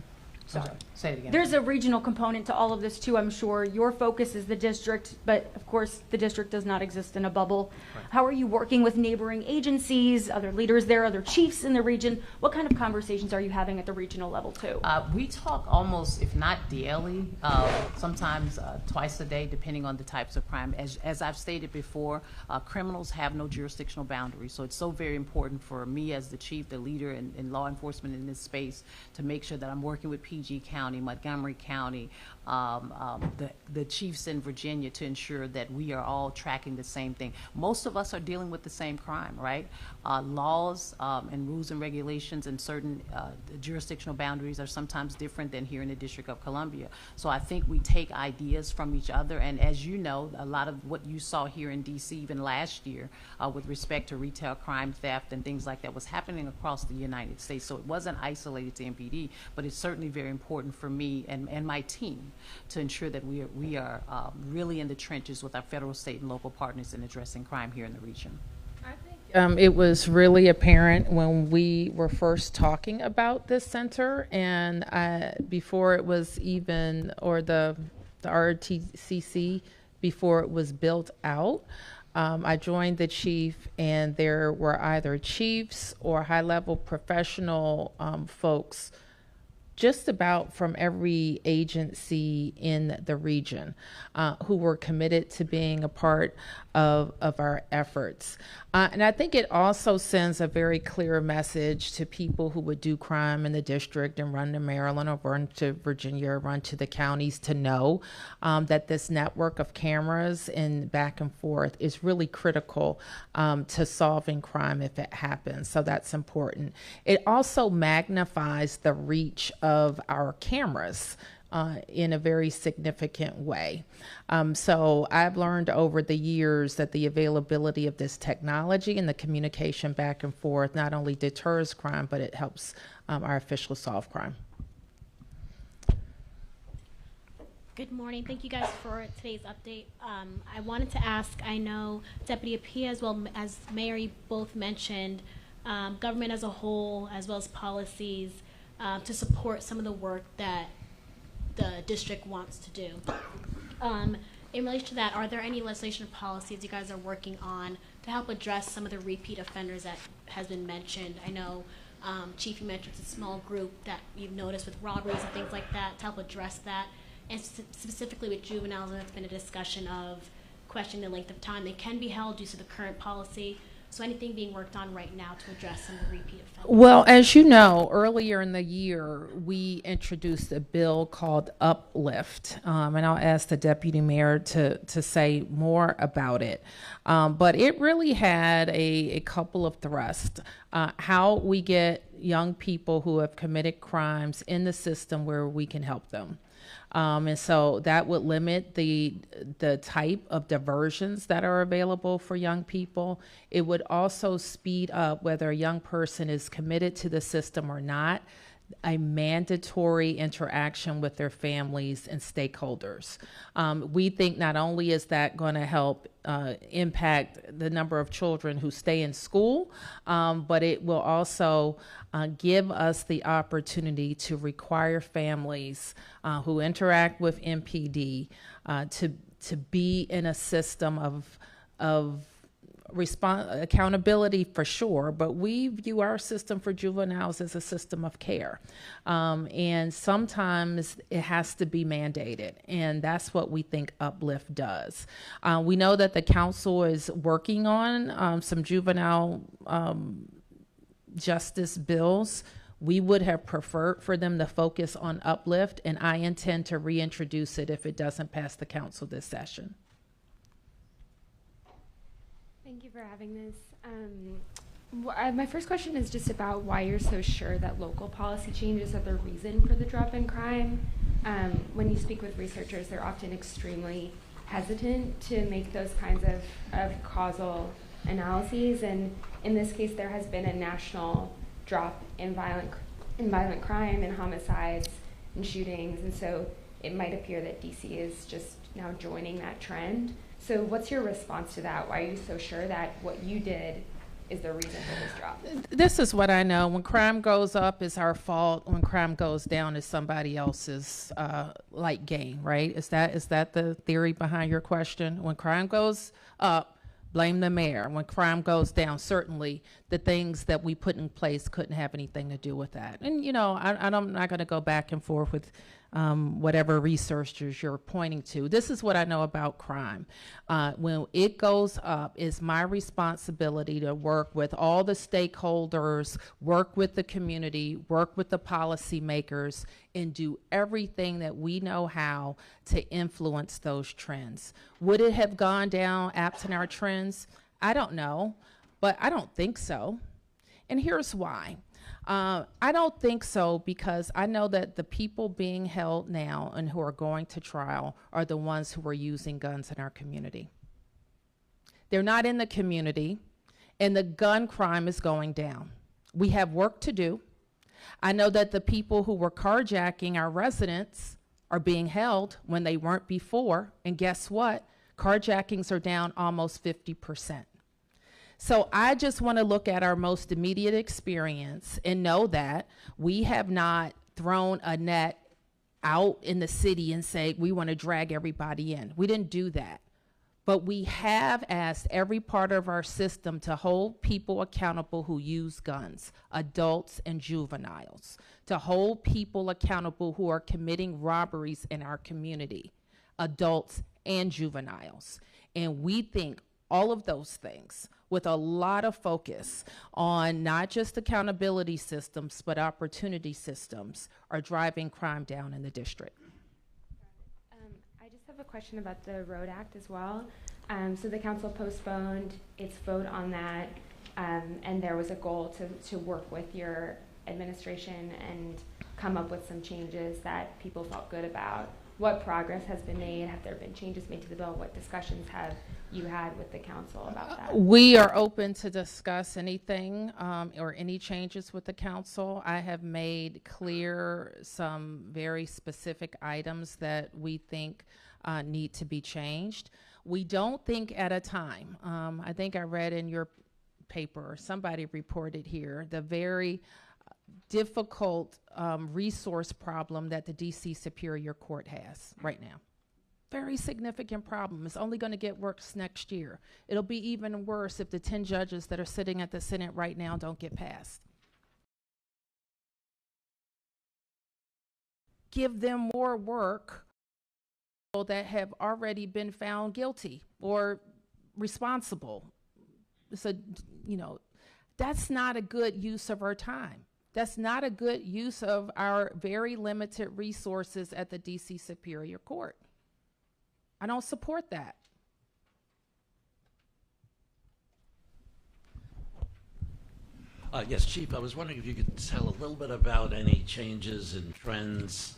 Sorry. Say it again. There's a regional component to all of this too, I'm sure. Your focus is the district, but of course the district does not exist in a bubble. Right. How are you working with neighboring agencies, other leaders there, other chiefs in the region? What kind of conversations are you having at the regional level too? We talk almost, if not daily, sometimes twice a day, depending on the types of crime. As I've stated before, criminals have no jurisdictional boundaries, so it's so very important for me as the chief, the leader in law enforcement in this space, to make sure that I'm working with PG County, Montgomery County, the chiefs in Virginia, to ensure that we are all tracking the same thing. Most of us are dealing with the same crime, right? Laws and rules and regulations and certain jurisdictional boundaries are sometimes different than here in the District of Columbia. So I think we take ideas from each other, and as you know, a lot of what you saw here in DC even last year with respect to retail crime, theft, and things like that was happening across the United States. So it wasn't isolated to MPD, but it's certainly very important for me and my team to ensure that we are really in the trenches with our federal, state, and local partners in addressing crime here in the region. It was really apparent when we were first talking about this center, and before it was even, or the RTCC, before it was built out. I joined the chief, and there were either chiefs or high-level professional folks just about from every agency in the region who were committed to being a part of our efforts. And I think it also sends a very clear message to people who would do crime in the district and run to Maryland or run to Virginia or run to the counties to know that this network of cameras and back and forth is really critical to solving crime if it happens. So that's important. It also magnifies the reach of our cameras in a very significant way. So I've learned over the years that the availability of this technology and the communication back and forth not only deters crime, but it helps our officials solve crime. Good morning. Thank you guys for today's update. I wanted to ask, I know Deputy Apia as well as Mayor, you both mentioned government as a whole as well as policies to support some of the work that the district wants to do. In relation to that, are there any legislation or policies you guys are working on to help address some of the repeat offenders that has been mentioned? I know Chief, you mentioned it's a small group that you've noticed with robberies and things like that, to help address that. And specifically with juveniles, there's been a discussion of questioning the length of time they can be held due to the current policy. So anything being worked on right now to address some of the repeat offenders? Well, as you know, earlier in the year, we introduced a bill called Uplift, and I'll ask the deputy mayor to say more about it. But it really had a couple of thrusts. How we get young people who have committed crimes in the system where we can help them. And so that would limit the type of diversions that are available for young people. It would also speed up, whether a young person is committed to the system or not, a mandatory interaction with their families and stakeholders. We think not only is that going to help impact the number of children who stay in school, but it will also give us the opportunity to require families who interact with MPD to be in a system of accountability for sure, but we view our system for juveniles as a system of care. And sometimes it has to be mandated, and that's what we think Uplift does. We know that the council is working on some juvenile justice bills. We would have preferred for them to focus on Uplift, and I intend to reintroduce it if it doesn't pass the council this session. Thank you for having this. My first question is just about why you're so sure that local policy changes are the reason for the drop in crime. When you speak with researchers, they're often extremely hesitant to make those kinds of causal analyses. And in this case, there has been a national drop in violent crime and homicides and shootings. And so it might appear that DC is just now joining that trend. So what's your response to that? Why are you so sure that what you did is the reason for this drop? This is what I know. When crime goes up, it's our fault. When crime goes down, it's somebody else's light gain, right? Is that the theory behind your question? When crime goes up, blame the mayor. When crime goes down, certainly the things that we put in place couldn't have anything to do with that. And, you know, I'm not going to go back and forth with whatever researchers you're pointing to. This is what I know about crime. When it goes up, it's my responsibility to work with all the stakeholders, work with the community, work with the policymakers, and do everything that we know how to influence those trends. Would it have gone down absent our trends? I don't know, but I don't think so. And here's why. I don't think so because I know that the people being held now and who are going to trial are the ones who are using guns in our community. They're not in the community, and the gun crime is going down. We have work to do. I know that the people who were carjacking our residents are being held when they weren't before, and guess what? Carjackings are down almost 50%. So I just want to look at our most immediate experience and know that we have not thrown a net out in the city and say we want to drag everybody in. We didn't do that. But we have asked every part of our system to hold people accountable who use guns, adults and juveniles, to hold people accountable who are committing robberies in our community, adults and juveniles. And we think all of those things with a lot of focus on not just accountability systems, but opportunity systems are driving crime down in the district. I just have a question about the Road Act as well. So the council postponed its vote on that, and there was a goal to work with your administration and come up with some changes that people felt good about. What progress has been made? Have there been changes made to the bill? What discussions have you had with the council about that? We are open to discuss anything or any changes with the council. I have made clear some very specific items that we think need to be changed. We don't think at a time. I think I read in your paper, or somebody reported here, the very difficult resource problem that the DC Superior Court has right now. Very significant problem. It's only going to get worse next year. It'll be even worse if the 10 judges that are sitting at the Senate right now don't get passed. Give them more work that have already been found guilty or responsible you know, that's not a good use of our time. That's not a good use of our very limited resources at the DC Superior Court. I don't support that. Yes, Chief, I was wondering if you could tell a little bit about any changes in trends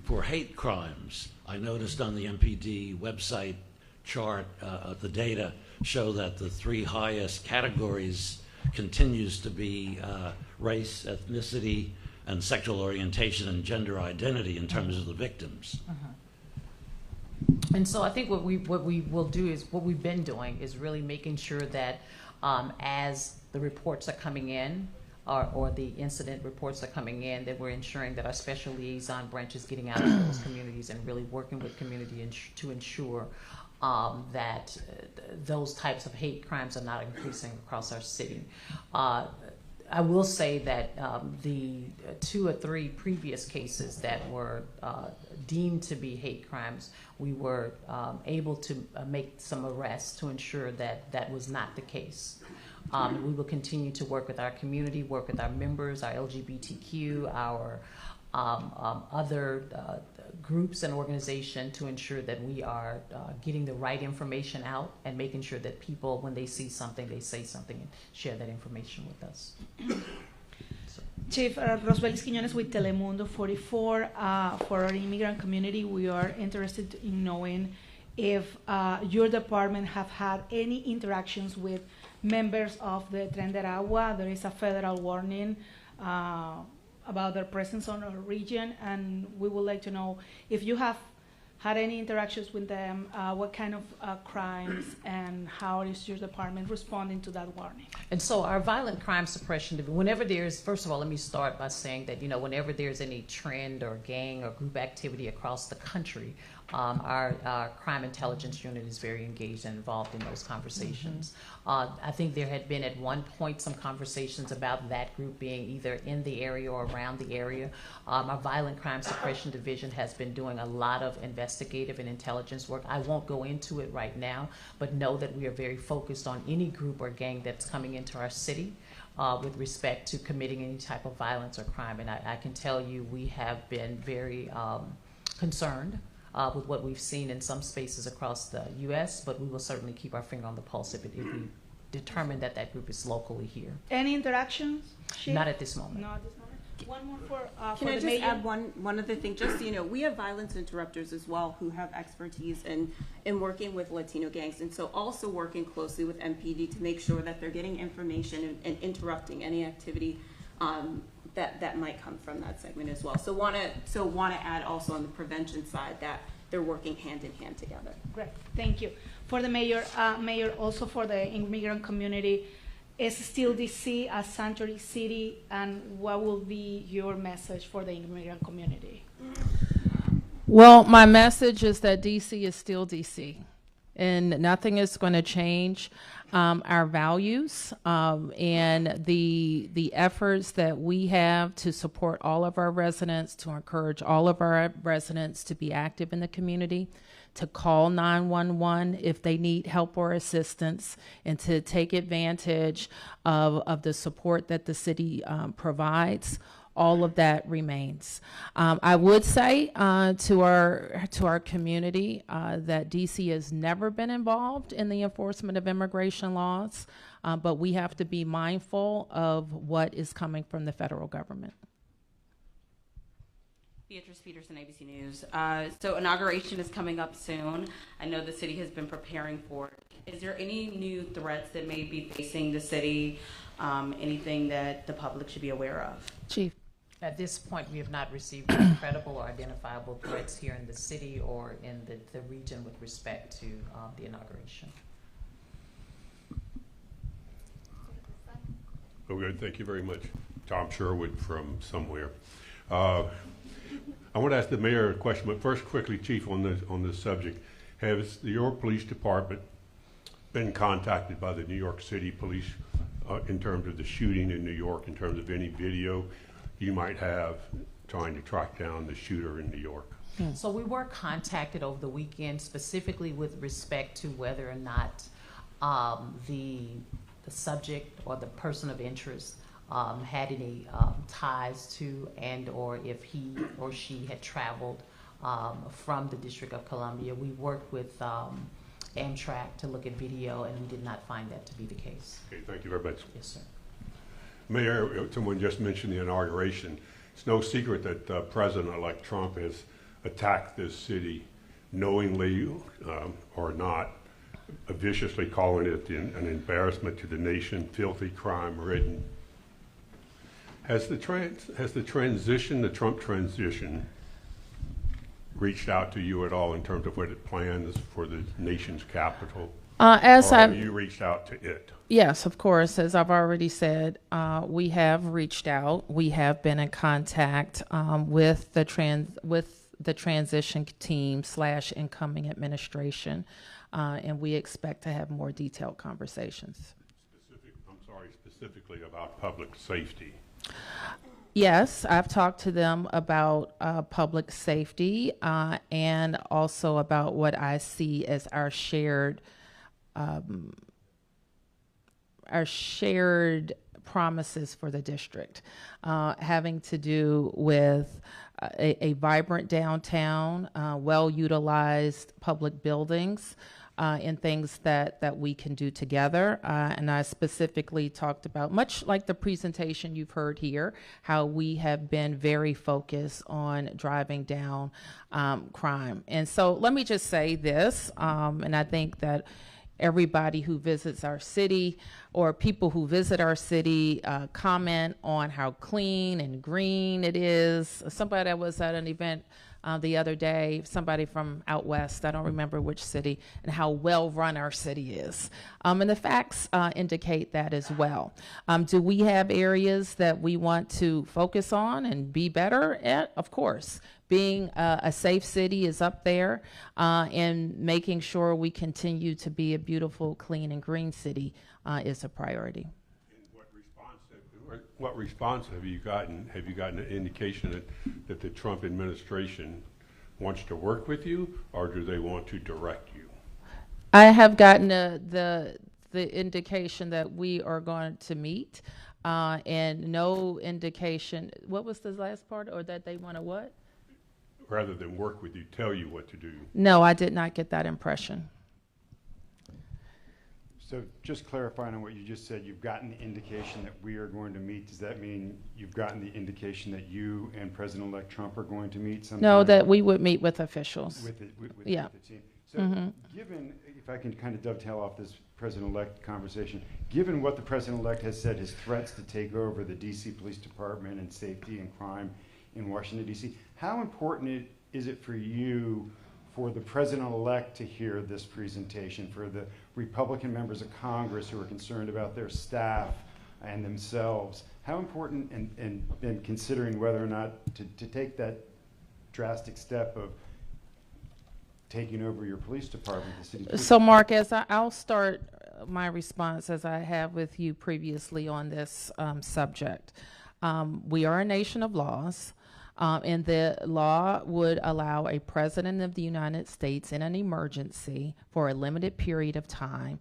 for hate crimes. I noticed on the MPD website chart, the data show that the 3 highest categories continues to be race, ethnicity, and sexual orientation and gender identity in terms of the victims. And so I think what we will do is, what we've been doing is really making sure that as the reports are coming in, or the incident reports are coming in, that we're ensuring that our special liaison branch is getting out to those communities and really working with community to ensure that those types of hate crimes are not increasing across our city. I will say that the 2 or 3 previous cases that were deemed to be hate crimes, we were able to make some arrests to ensure that that was not the case. We will continue to work with our community, work with our members, our LGBTQ, our other groups and organizations to ensure that we are getting the right information out and making sure that people, when they see something, they say something and share that information with us. Chief, Rosbelis Quiñones with Telemundo 44. For our immigrant community, we are interested in knowing if your department have had any interactions with members of the Tren de Aragua. There is a federal warning about their presence on our region, and we would like to know if you have had any interactions with them, what kind of crimes, and how is your department responding to that warning? And so our violent crime suppression, whenever there's, first of all, let me start by saying that, you know, whenever there's any trend or gang or group activity across the country, our crime intelligence unit is very engaged and involved in those conversations. I think there had been at one point some conversations about that group being either in the area or around the area. Our violent crime suppression division has been doing a lot of investigative and intelligence work. I won't go into it right now, but know that we are very focused on any group or gang that's coming into our city with respect to committing any type of violence or crime. And I can tell you we have been very concerned with what we've seen in some spaces across the U.S., but we will certainly keep our finger on the pulse if we determine that that group is locally here. Any interactions? Not at this moment. Not at this moment. One more for Can I the just mayor? add one other thing? Just so you know, we have violence interrupters as well who have expertise in working with Latino gangs, and so also working closely with MPD to make sure that they're getting information and interrupting any activity that might come from that segment as well. So want to add also on the prevention side that they're working hand in hand together. Great, thank you. For the mayor, also for the immigrant community, is still DC a sanctuary city, and what will be your message for the immigrant community? Well, my message is that DC is still DC, and nothing is going to change our values and the efforts that we have to support all of our residents, to encourage all of our residents to be active in the community, to call 911 if they need help or assistance, and to take advantage of the support that the city provides. All of that remains. I would say to our community that DC has never been involved in the enforcement of immigration laws, but we have to be mindful of what is coming from the federal government. Beatrice Peterson, ABC News. So inauguration is coming up soon. I know the city has been preparing for it. Is there any new threats that may be facing the city? Anything that the public should be aware of? Chief. At this point, we have not received any credible or identifiable threats here in the city or in the region with respect to the inauguration. Okay, thank you very much. Tom Sherwood from somewhere. I want to ask the mayor a question, but first, quickly, Chief, on this subject, has your police department been contacted by the New York City Police in terms of the shooting in New York, in terms of any video you might have trying to track down the shooter in New York? So we were contacted over the weekend specifically with respect to whether or not the the subject or the person of interest had any ties to, and or if he or she had traveled from the District of Columbia. We worked with Amtrak to look at video, and we did not find that to be the case. Okay, thank you very much. Yes, sir. Mayor, someone just mentioned the inauguration. It's no secret that President-elect Trump has attacked this city knowingly or not, viciously calling it an embarrassment to the nation, filthy, crime-ridden. Has the Trump transition, reached out to you at all in terms of what it plans for the nation's capital? Or have you reached out to it? Yes, of course. As I've already said, we have reached out. We have been in contact with the transition team / incoming administration, and we expect to have more detailed conversations. Specifically about public safety. Yes, I've talked to them about public safety and also about what I see as our shared promises for the district, having to do with a vibrant downtown, well-utilized public buildings, and things that we can do together. And I specifically talked about, much like the presentation you've heard here, how we have been very focused on driving down crime. And so let me just say this, and I think that everybody who visits our city or people who visit our city comment on how clean and green it is. Somebody that was at an event the other day, somebody from out west, I don't remember which city, and how well run our city is. And the facts indicate that as well. Do we have areas that we want to focus on and be better at? Of course. Being a safe city is up there, and making sure we continue to be a beautiful, clean, and green city is a priority. What response have you gotten? Have you gotten an indication that the Trump administration wants to work with you, or do they want to direct you? I have gotten the indication that we are going to meet, and no indication. What was the last part? Or that they want to what? Rather than work with you, tell you what to do. No, I did not get that impression. So just clarifying on what you just said, you've gotten the indication that we are going to meet. Does that mean you've gotten the indication that you and President-elect Trump are going to meet sometime? No, that we would meet with officials. With the team. So given, if I can kind of dovetail off this President-elect conversation, given what the President-elect has said, his threats to take over the DC Police Department and safety and crime in Washington, D.C., how important is it for you for the President-elect to hear this presentation, for the Republican members of Congress who are concerned about their staff and themselves? How important, and considering whether or not to take that drastic step of taking over your police department, the city police? So, Mark, I'll start my response as I have with you previously on this subject. We are a nation of laws. And the law would allow a president of the United States in an emergency for a limited period of time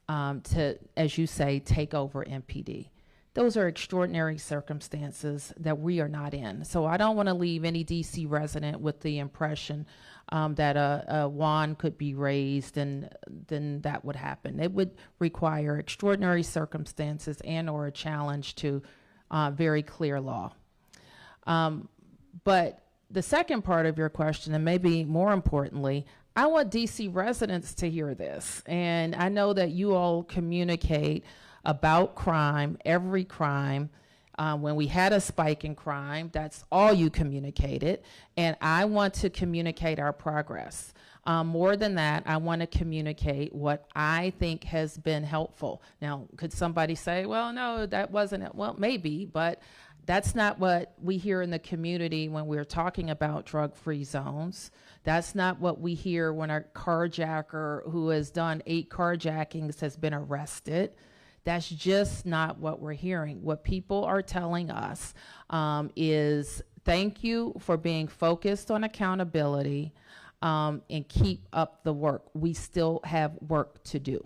to, as you say, take over MPD. Those are extraordinary circumstances that we are not in. So I don't want to leave any DC resident with the impression that a wand could be raised and then that would happen. It would require extraordinary circumstances and or a challenge to very clear law. But the second part of your question, and maybe more importantly, I want DC residents to hear this. And I know that you all communicate about crime, every crime. When we had a spike in crime, that's all you communicated. And I want to communicate our progress. More than that, I want to communicate what I think has been helpful. Now, could somebody say, well, no, that wasn't it? Well, maybe, but that's not what we hear in the community when we're talking about drug-free zones. That's not what we hear when our carjacker who has done 8 carjackings has been arrested. That's just not what we're hearing. What people are telling us is thank you for being focused on accountability and keep up the work. We still have work to do.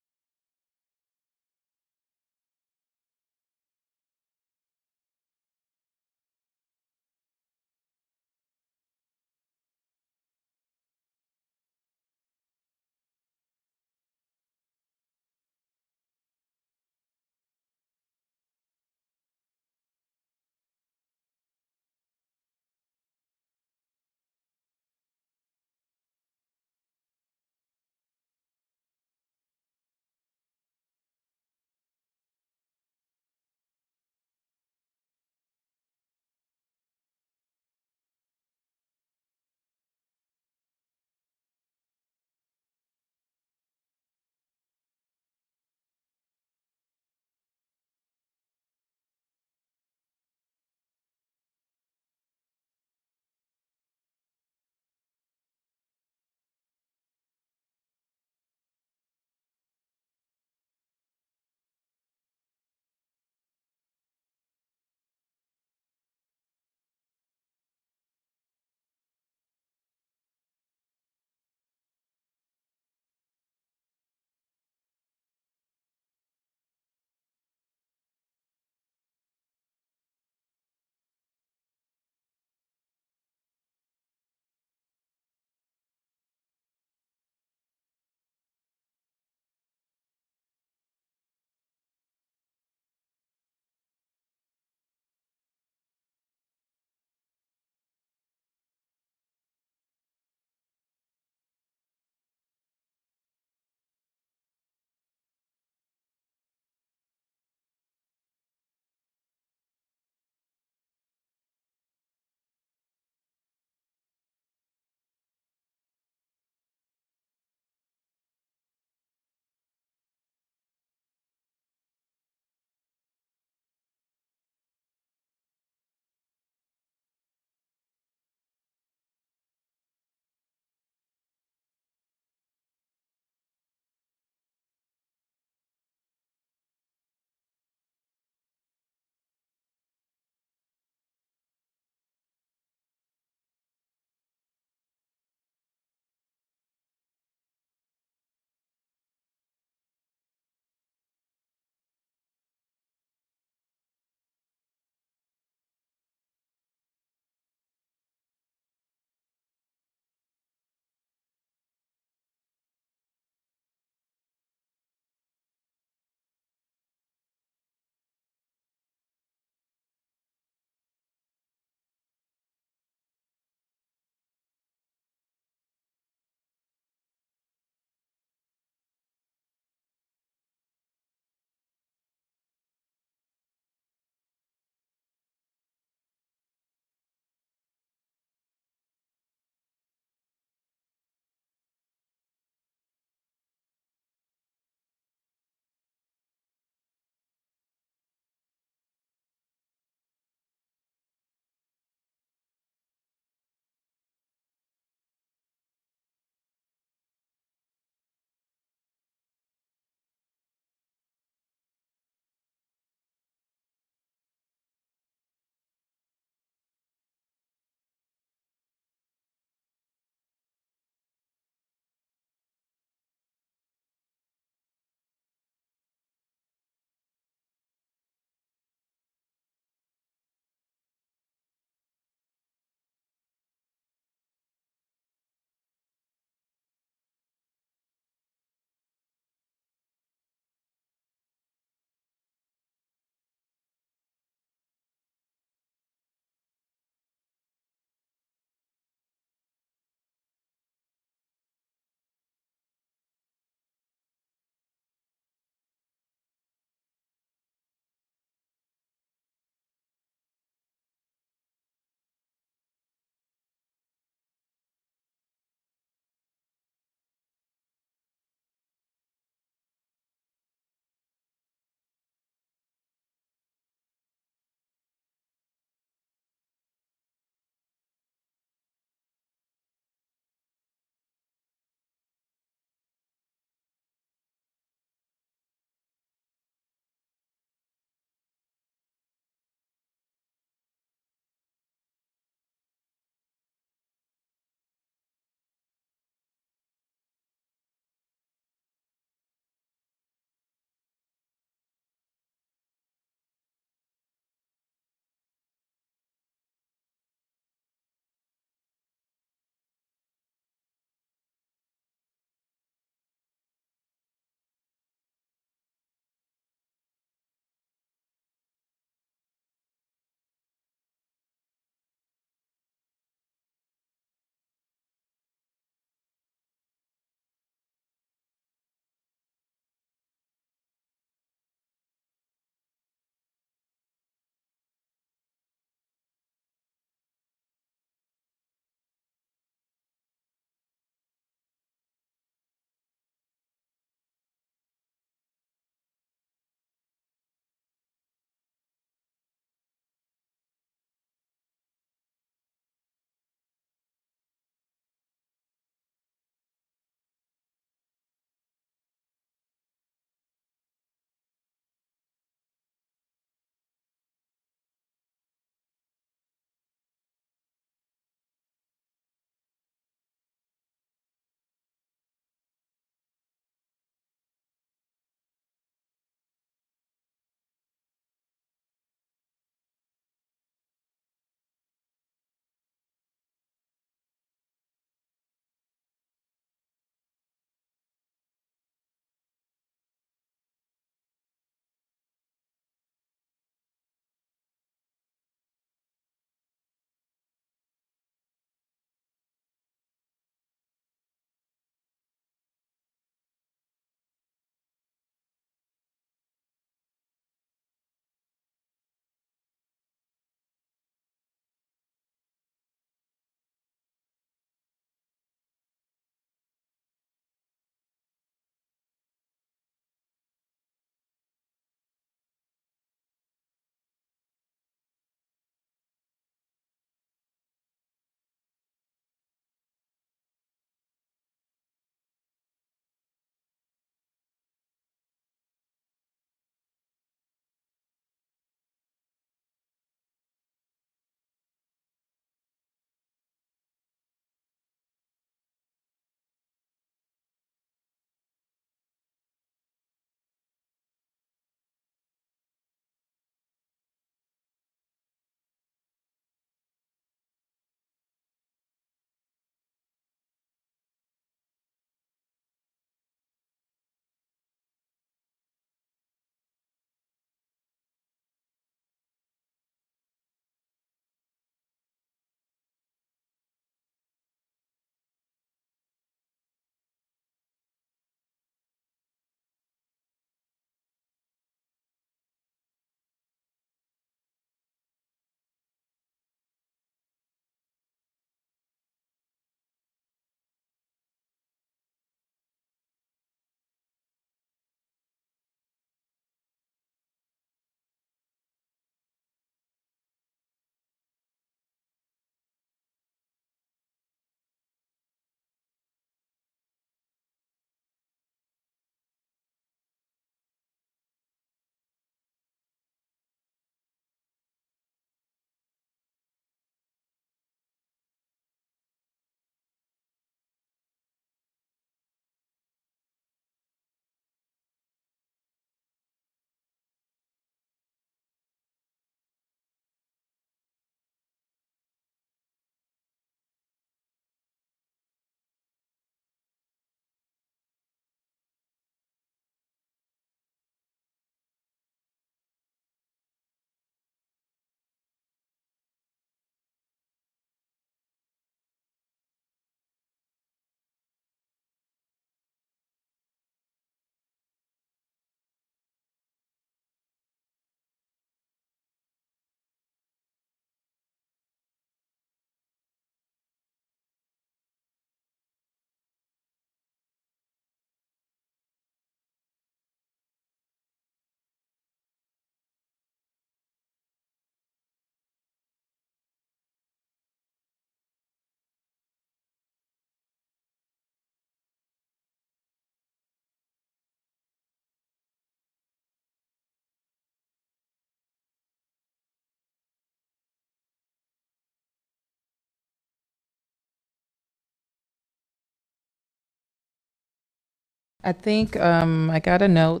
I think I got a note.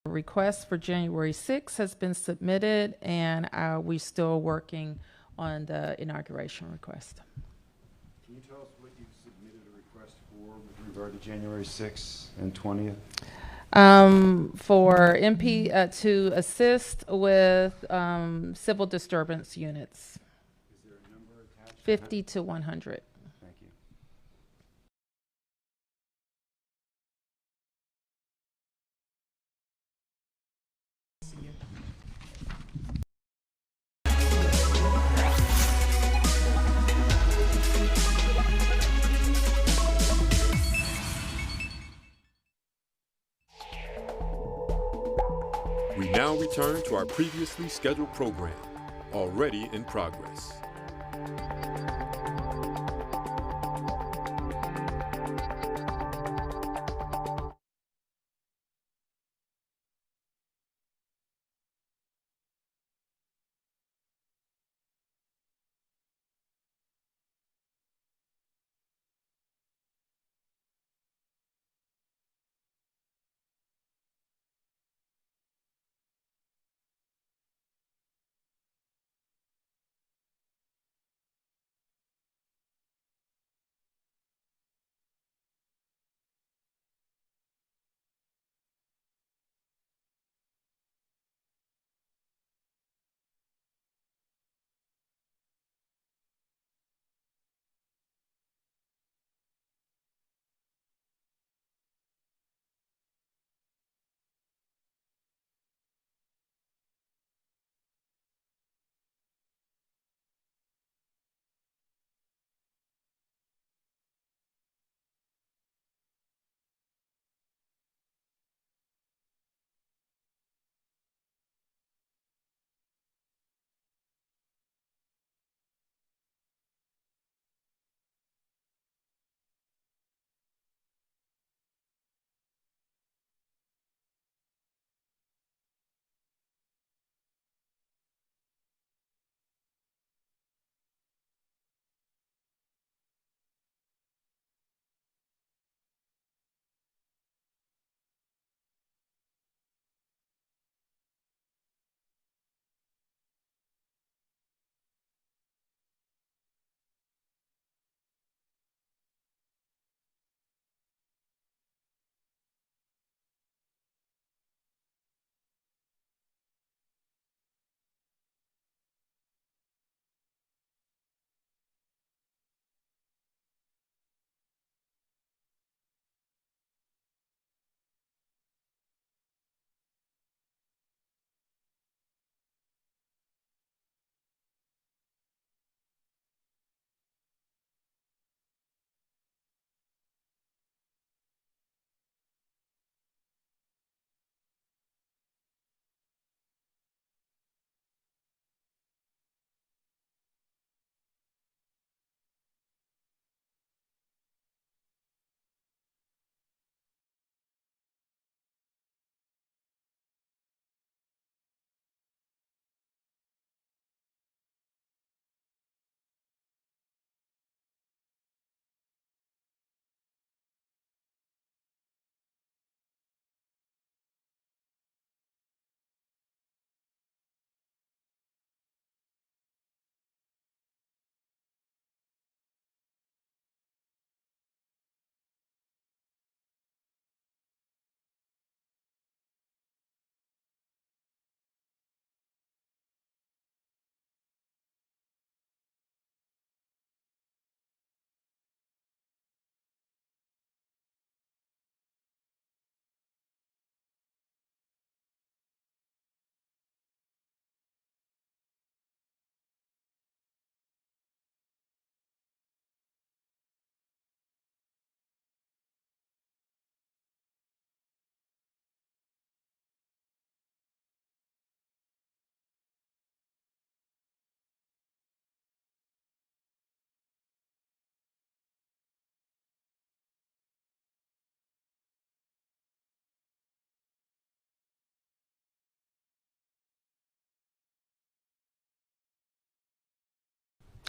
A request for January 6th has been submitted, and we're still working on the inauguration request. Can you tell us what you submitted a request for with regard to January 6th and 20th? For MP to assist with civil disturbance units. Is there a number attached? 50 to 100. Thank you. We now return to our previously scheduled program, already in progress.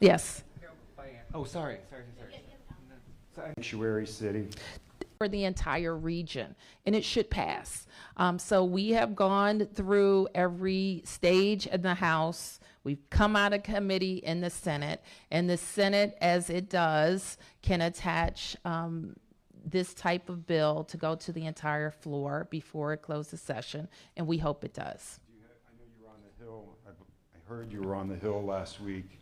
Yes. Oh, sorry. Sanctuary city. cover the entire region, and it should pass. So we have gone through every stage in the House. We've come out of committee in the Senate, and the Senate, as it does, can attach this type of bill to go to the entire floor before it closes session, and we hope it does. I know you were on the Hill. I heard you were on the Hill last week.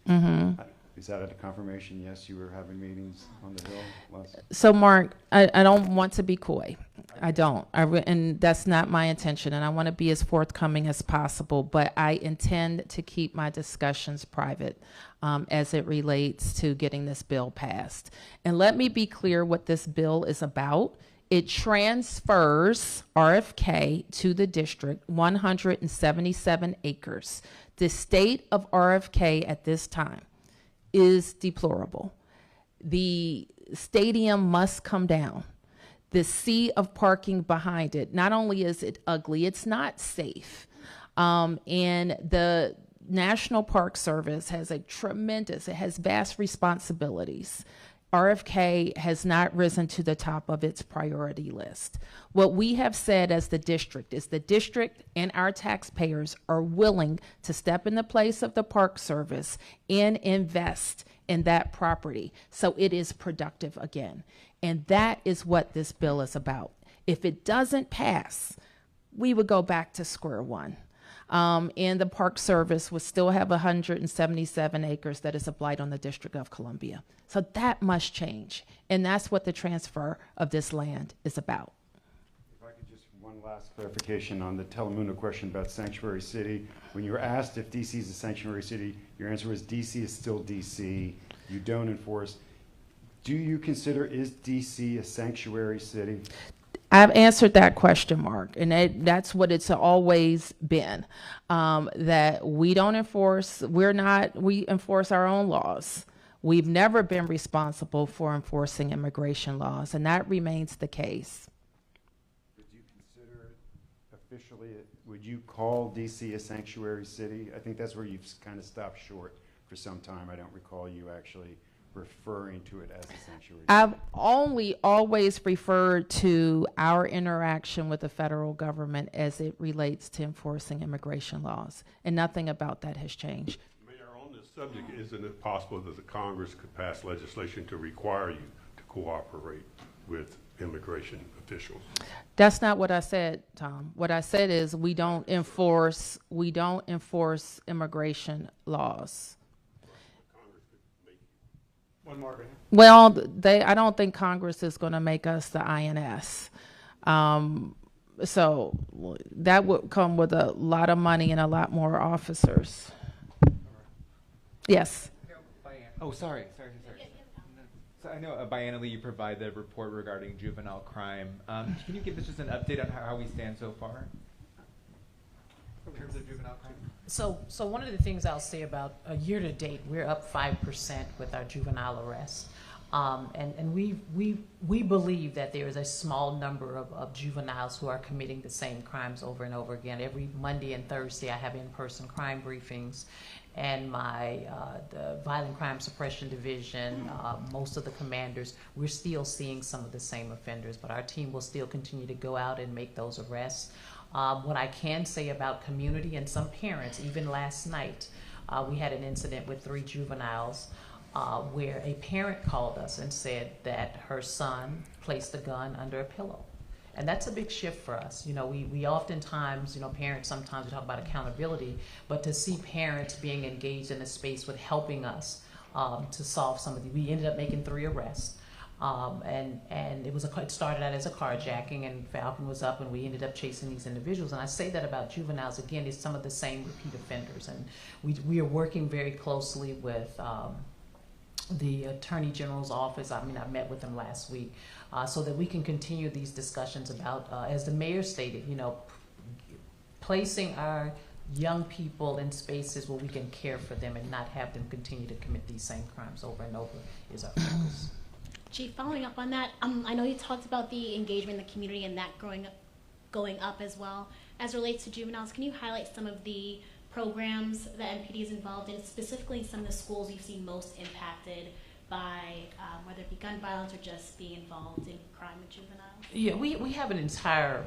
Is that a confirmation? Yes, you were having meetings on the Hill last. So, Mark, I don't want to be coy. I don't. And that's not my intention. And I want to be as forthcoming as possible. But I intend to keep my discussions private as it relates to getting this bill passed. And let me be clear what this bill is about. It transfers RFK to the district, 177 acres. The state of RFK at this time is deplorable. The stadium must come down. The sea of parking behind it, not only is it ugly, it's not safe. And the National Park Service has it has vast responsibilities. RFK has not risen to the top of its priority list. What we have said as the district is the district and our taxpayers are willing to step in the place of the Park Service and invest in that property so it is productive again. And that is what this bill is about. If it doesn't pass, we would go back to square one. And the Park Service would still have 177 acres that is a blight on the District of Columbia. So that must change. And that's what the transfer of this land is about. If I could just one last clarification on the Telemundo question about sanctuary city. When you were asked if DC is a sanctuary city, your answer was DC is still DC. You don't enforce. Do you consider, is DC a sanctuary city? I've answered that question, Mark, and that's what it's always been, that we don't enforce, we enforce our own laws. We've never been responsible for enforcing immigration laws, and that remains the case. Would you consider officially, would you call DC a sanctuary city? I think that's where you've kind of stopped short for some time. I don't recall you actually referring to it as a sanctuary. I've only always referred to our interaction with the federal government as it relates to enforcing immigration laws, and nothing about that has changed. Mayor, on this subject, isn't it possible that the Congress could pass legislation to require you to cooperate with immigration officials? That's not what I said, Tom. What I said is we don't enforce immigration laws. One more. Well, I don't think Congress is going to make us the INS. So that would come with a lot of money and a lot more officers. Yes. Oh, sorry. So I know biannually you provide the report regarding juvenile crime. Can you give us just an update on how we stand so far in terms of juvenile crime? So one of the things I'll say about year to date, we're up 5% with our juvenile arrests. And we believe that there is a small number of juveniles who are committing the same crimes over and over again. Every Monday and Thursday I have in-person crime briefings, and the Violent Crime Suppression Division, most of the commanders, we're still seeing some of the same offenders, but our team will still continue to go out and make those arrests. What I can say about community and some parents, even last night, we had an incident with 3 juveniles where a parent called us and said that her son placed a gun under a pillow. And that's a big shift for us. You know, we oftentimes, parents, sometimes we talk about accountability, but to see parents being engaged in a space with helping us to solve some of we ended up making 3 arrests. And it started out as a carjacking, and Falcon was up, and we ended up chasing these individuals. And I say that about juveniles, again, it's some of the same repeat offenders. And we are working very closely with the Attorney General's office. I met with them last week, so that we can continue these discussions about, as the mayor stated, placing our young people in spaces where we can care for them and not have them continue to commit these same crimes over and over is our focus. Chief, following up on that, I know you talked about the engagement in the community and that going up as well. As it relates to juveniles, can you highlight some of the programs that MPD is involved in, specifically some of the schools you see most impacted by whether it be gun violence or just being involved in crime with juveniles? Yeah, we have an entire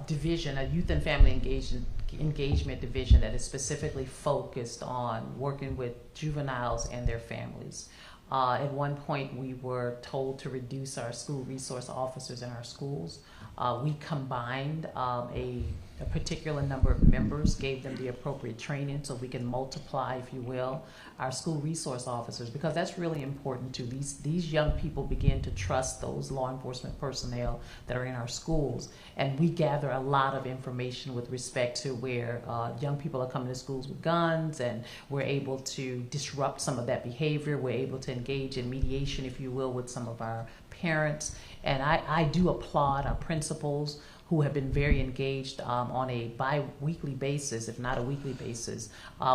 division, a youth and family engagement division that is specifically focused on working with juveniles and their families. At one point, we were told to reduce our school resource officers in our schools. We combined a particular number of members, gave them the appropriate training so we can multiply, if you will, our school resource officers, because that's really important too. These young people begin to trust those law enforcement personnel that are in our schools, and we gather a lot of information with respect to where young people are coming to schools with guns, and we're able to disrupt some of that behavior. We're able to engage in mediation, if you will, with some of our parents, and I do applaud our principals who have been very engaged on a bi-weekly basis, if not a weekly basis,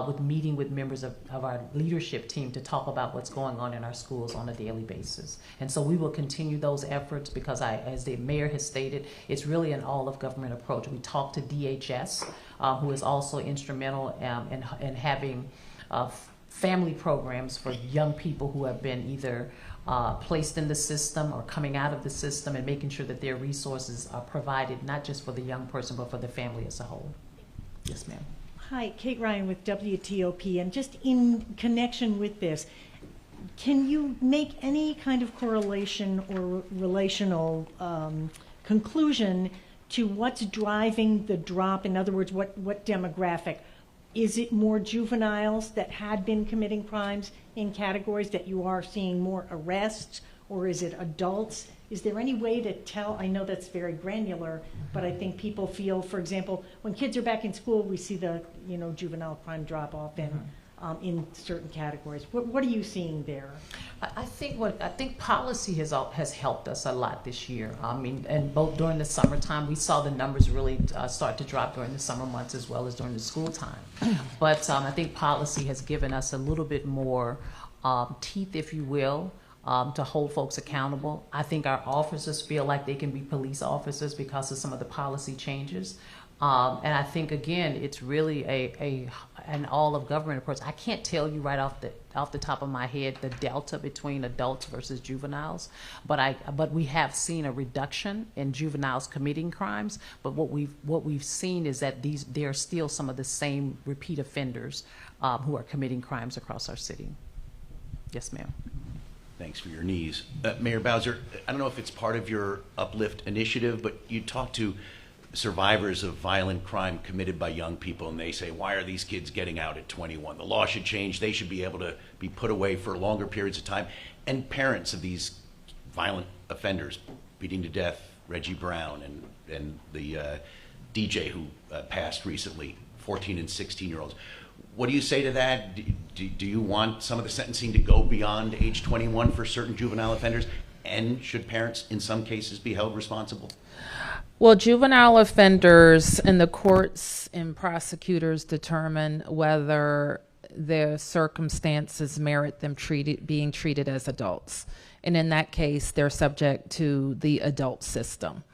with meeting with members of our leadership team to talk about what's going on in our schools on a daily basis. And so we will continue those efforts because, as the mayor has stated, it's really an all-of-government approach. We talk to DHS, who is also instrumental in having family programs for young people who have been either placed in the system or coming out of the system, and making sure that their resources are provided not just for the young person but for the family as a whole. Yes, ma'am. Hi, Kate Ryan with WTOP, and just in connection with this, can you make any kind of correlation or relational conclusion to what's driving the drop? In other words, what demographic? Is it more juveniles that had been committing crimes in categories that you are seeing more arrests, or is it adults? Is there any way to tell? I know that's very granular, but I think people feel, for example, when kids are back in school, we see the juvenile crime drop off in certain categories. What are you seeing there? I think policy has helped us a lot this year. I mean, and both during the summertime, we saw the numbers really start to drop during the summer months as well as during the school time. But I think policy has given us a little bit more teeth, if you will, to hold folks accountable. I think our officers feel like they can be police officers because of some of the policy changes. And I think, again, it's really an all-of-government approach. I can't tell you right off the top of my head the delta between adults versus juveniles, but we have seen a reduction in juveniles committing crimes. But what we've seen is that there are still some of the same repeat offenders who are committing crimes across our city. Yes, ma'am. Thanks for your knees. Mayor Bowser, I don't know if it's part of your Uplift initiative, but you talked to survivors of violent crime committed by young people, and they say, why are these kids getting out at 21? The law should change. They should be able to be put away for longer periods of time. And parents of these violent offenders, beating to death Reggie Brown and the DJ who passed recently, 14 and 16-year-olds. What do you say to that? Do you want some of the sentencing to go beyond age 21 for certain juvenile offenders? And should parents, in some cases, be held responsible? Well, juvenile offenders and the courts and prosecutors determine whether their circumstances merit them being treated as adults. And in that case, they're subject to the adult system.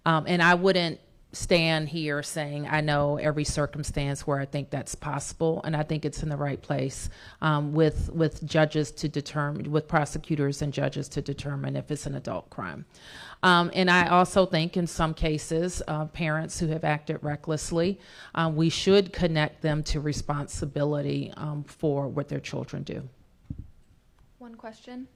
And I wouldn't stand here saying I know every circumstance where I think that's possible, and I think it's in the right place with judges to determine, with prosecutors and judges to determine if it's an adult crime. And I also think in some cases, parents who have acted recklessly, we should connect them to responsibility for what their children do. One question.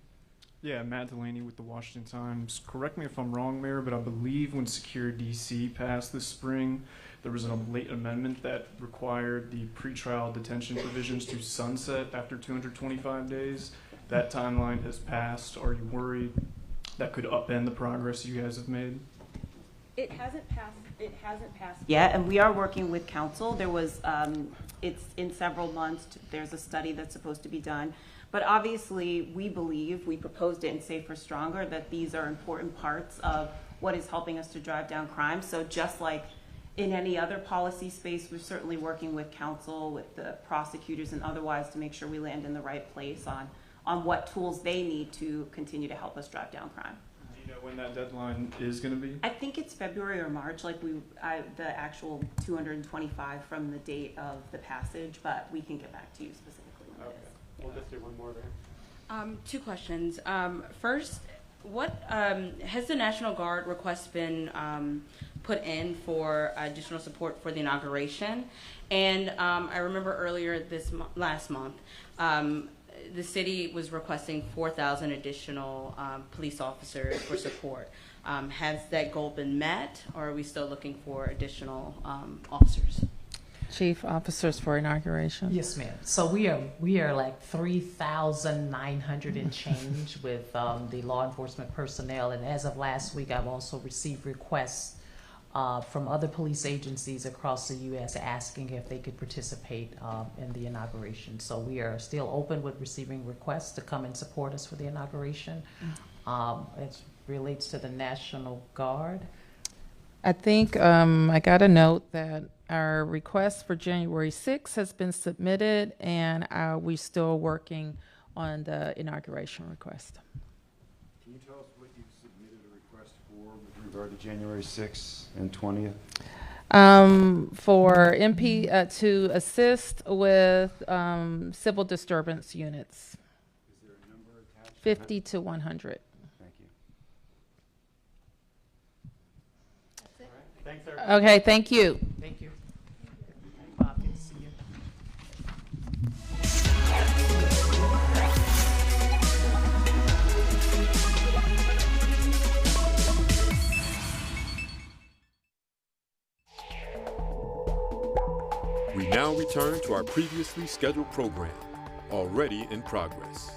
Yeah, Matt Delaney with the Washington Times. Correct me if I'm wrong, Mayor, but I believe when Secure DC passed this spring, there was a late amendment that required the pretrial detention provisions to sunset after 225 days. That timeline has passed. Are you worried that could upend the progress you guys have made? It hasn't passed. It hasn't passed yet, and we are working with council. There was, it's in several months. There's a study that's supposed to be done. But obviously, we believe, we proposed it in Safer Stronger, that these are important parts of what is helping us to drive down crime. So just like in any other policy space, we're certainly working with council, with the prosecutors and otherwise to make sure we land in the right place on what tools they need to continue to help us drive down crime. Do you know when that deadline is going to be? I think it's February or March, like the actual 225 from the date of the passage, but we can get back to you specifically. Okay. We'll just do one more there. Two questions. First, what has the National Guard request been put in for additional support for the inauguration? And I remember earlier last month, the city was requesting 4,000 additional police officers for support. Has that goal been met, or are we still looking for additional officers? Chief, officers for inauguration. Yes, ma'am. So we are like 3,900 and change with the law enforcement personnel. And as of last week, I've also received requests from other police agencies across the U.S. asking if they could participate in the inauguration. So we are still open with receiving requests to come and support us for the inauguration. It relates to the National Guard. I think I got a note that our request for January 6th has been submitted, and we're still working on the inauguration request. Can you tell us what you've submitted a request for with regard to January 6th and 20th? For MP to assist with civil disturbance units. Is there a number attached? 50 to 100. Thank you. That's it. Thanks, everyone. Okay, thank you. Thank you. Bob, good to see you. We now return to our previously scheduled program, already in progress.